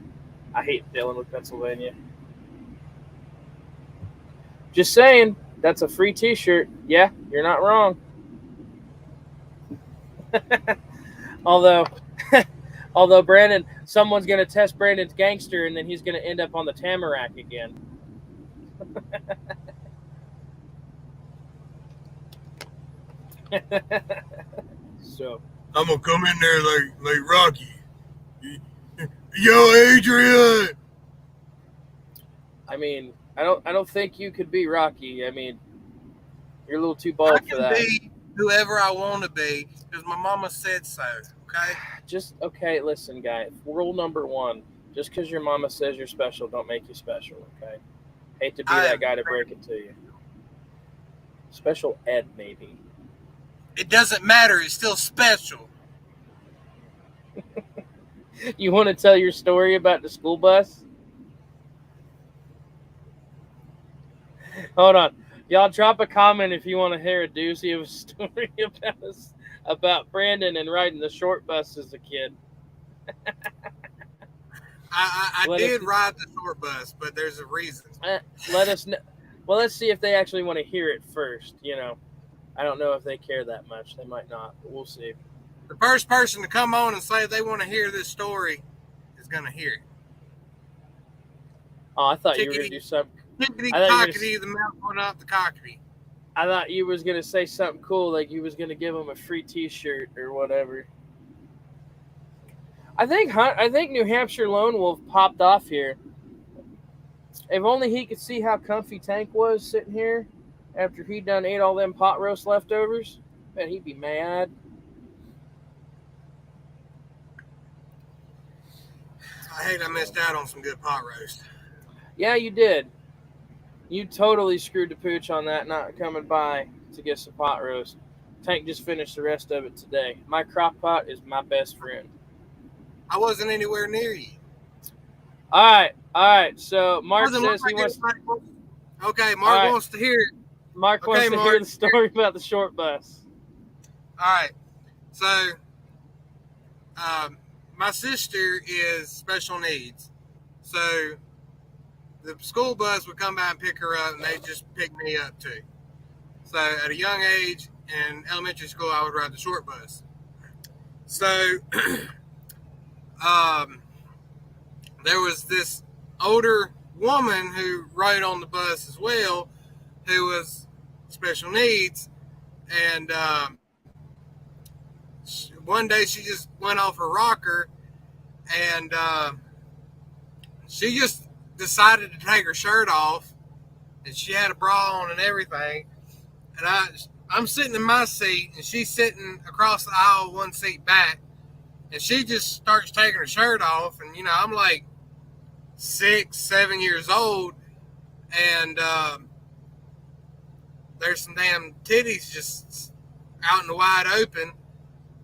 I hate dealing with Pennsylvania. Just saying, that's a free T-shirt. Yeah, you're not wrong. although, although Brandon, someone's gonna test Brandon's gangster, and then he's gonna end up on the Tamarack again. So I'm gonna come in there like Rocky. Yo, Adrian. I mean, I don't think you could be Rocky. I mean, you're a little too bald for that. I can be whoever I want to be because my mama said so. Okay. Just okay. Listen, guy. Rule number one: just because your mama says you're special, don't make you special. Okay. Hate to be that guy to break it to you. Special ed, maybe. It doesn't matter. It's still special. You want to tell your story about the school bus? Hold on. Y'all drop a comment if you want to hear a doozy of a story about Brandon and riding the short bus as a kid. I did ride the short bus, but there's a reason. Let us know. Well, let's see if they actually want to hear it first. I don't know if they care that much. They might not, but we'll see. The first person to come on and say they want to hear this story is going to hear it. Oh, I thought you were going to do something. Tickety-cockety, the mouth went up the cockety. I thought you was going to say something cool, like you was going to give them a free T-shirt or whatever. I think New Hampshire Lone Wolf popped off here. If only he could see how comfy Tank was sitting here after he done ate all them pot roast leftovers. Bet he'd be mad. I hate I missed out on some good pot roast. Yeah, you did. You totally screwed the pooch on that not coming by to get some pot roast. Tank just finished the rest of it today. My crock pot is my best friend. I wasn't anywhere near you. All right. So Mark says he wants. Okay, Mark wants to hear it. Mark wants to hear the story about the short bus. All right. So, my sister is special needs. So, the school bus would come by and pick her up, and they just pick me up too. So, at a young age in elementary school, I would ride the short bus. So, there was this older woman who rode on the bus as well, who was special needs, and one day she just went off her rocker, and she just decided to take her shirt off, and she had a bra on and everything, and I'm sitting in my seat, and she's sitting across the aisle one seat back, and she just starts taking her shirt off, and I'm like 6, 7 years old, and there's some damn titties just out in the wide open.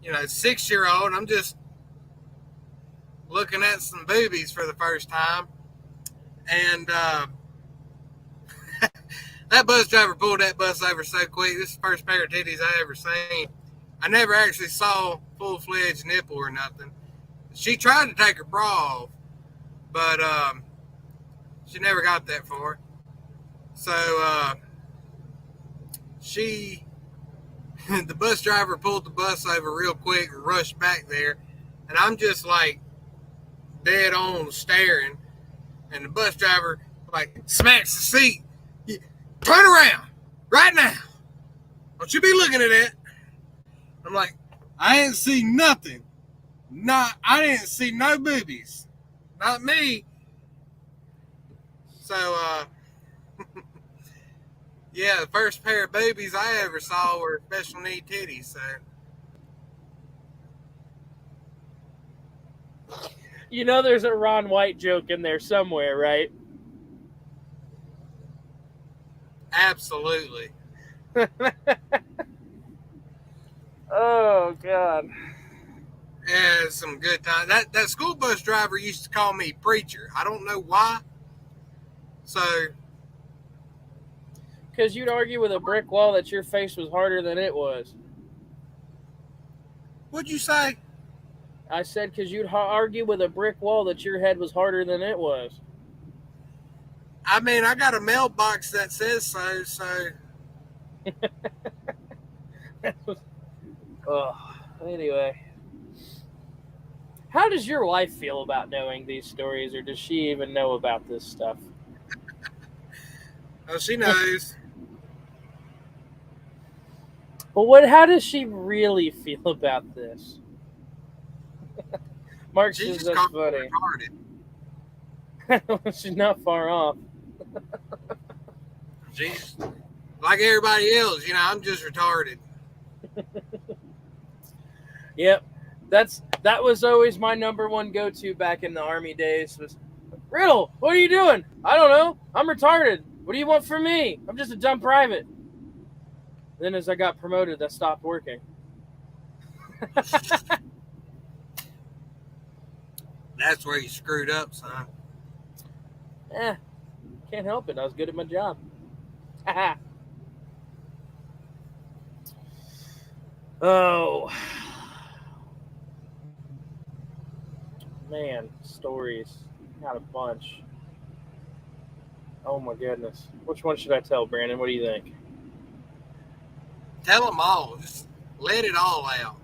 6-year-old, I'm just looking at some boobies for the first time. And that bus driver pulled that bus over so quick. This is the first pair of titties I ever seen. I never actually saw full-fledged nipple or nothing. She tried to take her bra off, but she never got that far. So the bus driver pulled the bus over real quick and rushed back there, and I'm just like dead on staring, and the bus driver like smacks the seat. Turn around right now. Don't you be looking at that. I'm like, I ain't see nothing. I didn't see no boobies. Not me. So yeah, the first pair of boobies I ever saw were special need titties. So. There's a Ron White joke in there somewhere, right? Absolutely. Oh God. Yeah, some good time. That school bus driver used to call me preacher. I don't know why. So Because you'd argue with a brick wall that your face was harder than it was. what'd you say? I said because you'd argue with a brick wall that your head was harder than it was. I mean, I got a mailbox that says so. So Ugh. Anyway, how does your wife feel about knowing these stories, or does she even know about this stuff? oh, she knows. Well, what? How does she really feel about this? Mark She says just that's called me funny. retarded. She's not far off. She's like everybody else. I'm just retarded. Yep, that was always my number one go-to back in the Army days. Was Riddle, what are you doing? I don't know. I'm retarded. What do you want from me? I'm just a dumb private. Then as I got promoted, that stopped working. That's where you screwed up, son. Can't help it. I was good at my job. Oh. Man, stories. Got a bunch. Oh my goodness. Which one should I tell, Brandon? What do you think? Tell them all. Just let it all out.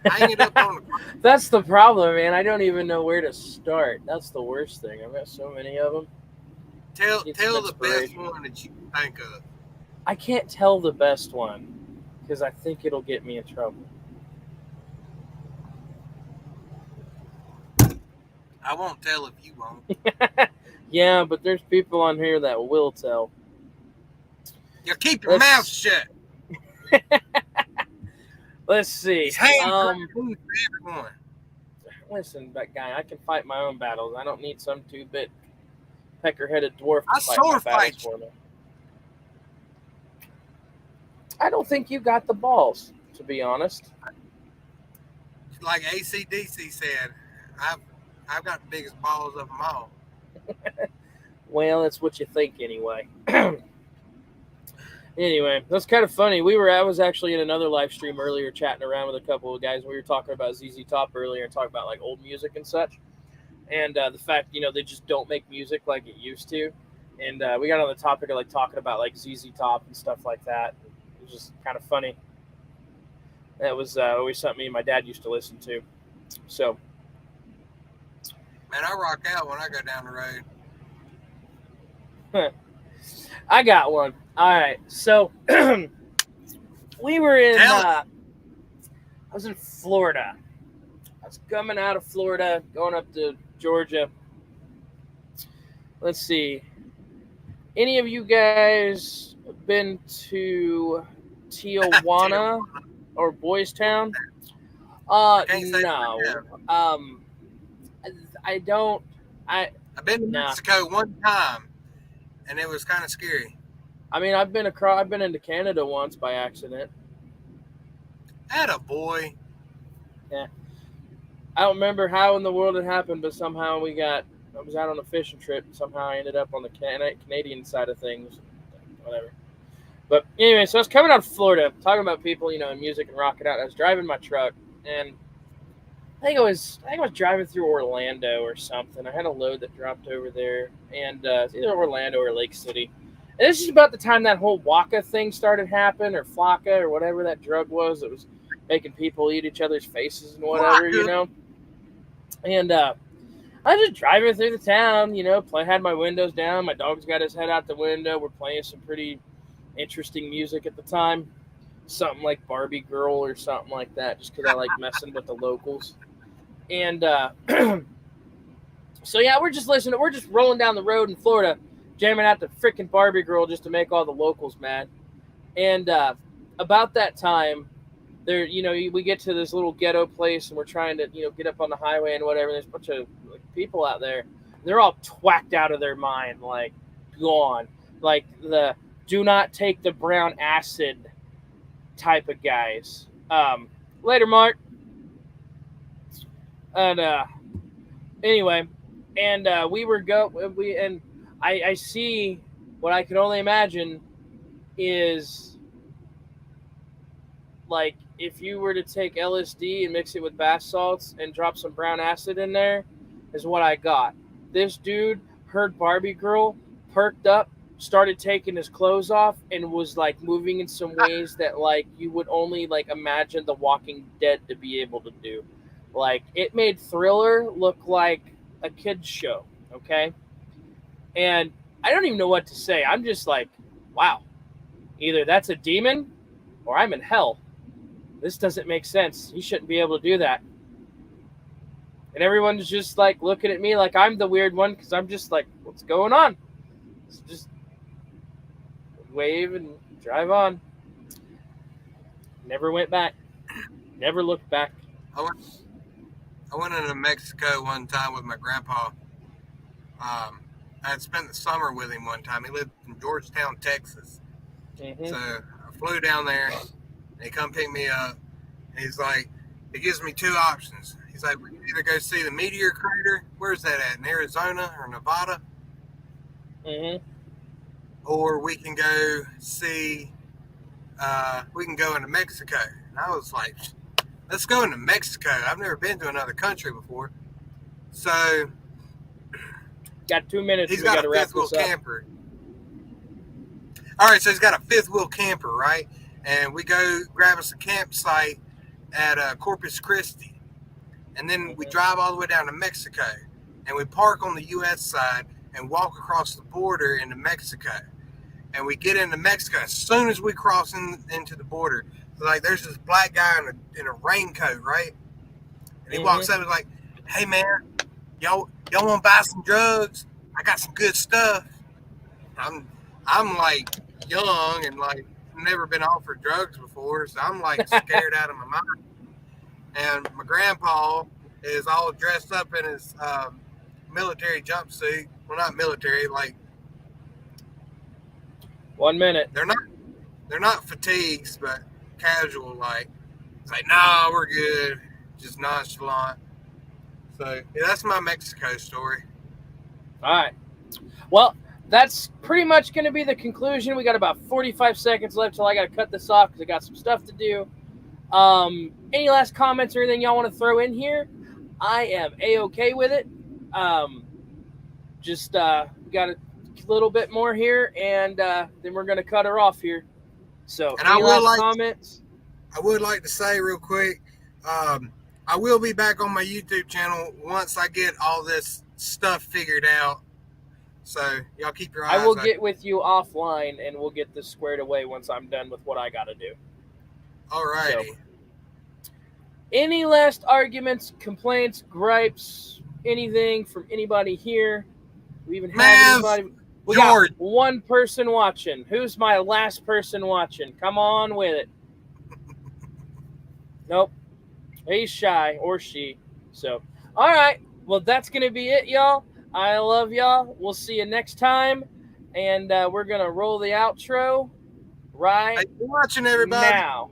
Hang it up on the. That's the problem, man. I don't even know where to start. That's the worst thing. I've got so many of them. Tell the best one that you can think of. I can't tell the best one because I think it'll get me in trouble. I won't tell if you won't. Yeah, but there's people on here that will tell. You keep your mouth shut. Let's see. It's hand for everyone. Listen, that guy, I can fight my own battles. I don't need some 2-bit pecker-headed dwarf to fight my battles for me. I don't think you got the balls, to be honest. Like AC/DC said, I've got the biggest balls of them all. Well, that's what you think anyway. Anyway, that's kind of funny. I was actually in another live stream earlier chatting around with a couple of guys. We were talking about ZZ Top earlier and talking about like old music and such. And the fact, they just don't make music like it used to. And we got on the topic of like talking about like ZZ Top and stuff like that. It was just kind of funny. That was always something me and my dad used to listen to. So. Man, I rock out when I go down the road. I got one. All right. So we were in, I was in Florida. I was coming out of Florida, going up to Georgia. Let's see. Any of you guys been to Tijuana or Boys Town? No. I don't. I've been to Mexico one time, and it was kind of scary. I mean, I've been into Canada once by accident. Attaboy. Yeah. I don't remember how in the world it happened, but somehow I was out on a fishing trip, and somehow I ended up on the Canadian side of things. Whatever. But anyway, so I was coming out of Florida, talking about people, in music and rocking out. I was driving my truck, and I think I was driving through Orlando or something. I had a load that dropped over there, and it's either Orlando or Lake City. And this is about the time that whole Waka thing started happening, or Flocka, or whatever that drug was that was making people eat each other's faces and whatever, And I was just driving through the town, had my windows down. My dog's got his head out the window. We're playing some pretty interesting music at the time. Something like Barbie Girl or something like that, just because I like messing with the locals. And so, yeah, we're just listening. We're just rolling down the road in Florida, jamming out the freaking Barbie Girl just to make all the locals mad. And about that time, we get to this little ghetto place, and we're trying to, get up on the highway and whatever. There's a bunch of people out there. They're all twacked out of their mind, like gone. Like the do not take the brown acid type of guys. Later, Mark. And anyway, and I see what I can only imagine is like if you were to take LSD and mix it with bath salts and drop some brown acid in there, is what I got. This dude heard Barbie Girl, perked up, started taking his clothes off, and was like moving in some ways that like you would only like imagine The Walking Dead to be able to do. Like it made Thriller look like a kid's show, okay? And I don't even know what to say. I'm just like, wow. Either that's a demon or I'm in hell. This doesn't make sense. He shouldn't be able to do that. And everyone's just like looking at me like I'm the weird one because I'm just like, what's going on? It's just wave and drive on. Never went back. Never looked back. I went into Mexico one time with my grandpa. I had spent the summer with him one time. He lived in Georgetown, Texas. Mm-hmm. So I flew down there, and he come pick me up. And he's like, he gives me two options. He's like, we can either go see the meteor crater. Where's that at? In Arizona or Nevada? Mm-hmm. Or we can go see, we can go into Mexico. And I was like, let's go into Mexico. I've never been to another country before. So got 2 minutes. He's got a fifth wheel camper. All right, so he's got a fifth wheel camper, right? And we go grab us a campsite at Corpus Christi. And then we drive all the way down to Mexico. And we park on the U.S. side and walk across the border into Mexico. And we get into Mexico. As soon as we cross into the border, like there's this black guy in a raincoat, right? And he walks up and is like, hey, man, y'all want to buy some drugs? I got some good stuff. I'm like young and like never been offered drugs before, so I'm like scared out of my mind. And my grandpa is all dressed up in his military jumpsuit. Well, not military, like 1 minute. They're not fatigues, but casual. Like it's like, nah, we're good, just nonchalant. So yeah, that's my Mexico story. All right. Well, that's pretty much going to be the conclusion. We got about 45 seconds left till I got to cut this off because I got some stuff to do. Any last comments or anything y'all want to throw in here? I am A-okay with it. Just got a little bit more here, and then we're going to cut her off here. So, and any last comments? I would like to say real quick, I will be back on my YouTube channel once I get all this stuff figured out. So y'all keep your eyes. I will get with you offline, and we'll get this squared away once I'm done with what I got to do. All righty. So, any last arguments, complaints, gripes, anything from anybody here? We even have anybody. We got one person watching. Who's my last person watching? Come on with it. Nope. He's shy, or she. So, all right. Well, that's going to be it, y'all. I love y'all. We'll see you next time. And we're going to roll the outro right Thanks for watching, everybody. now.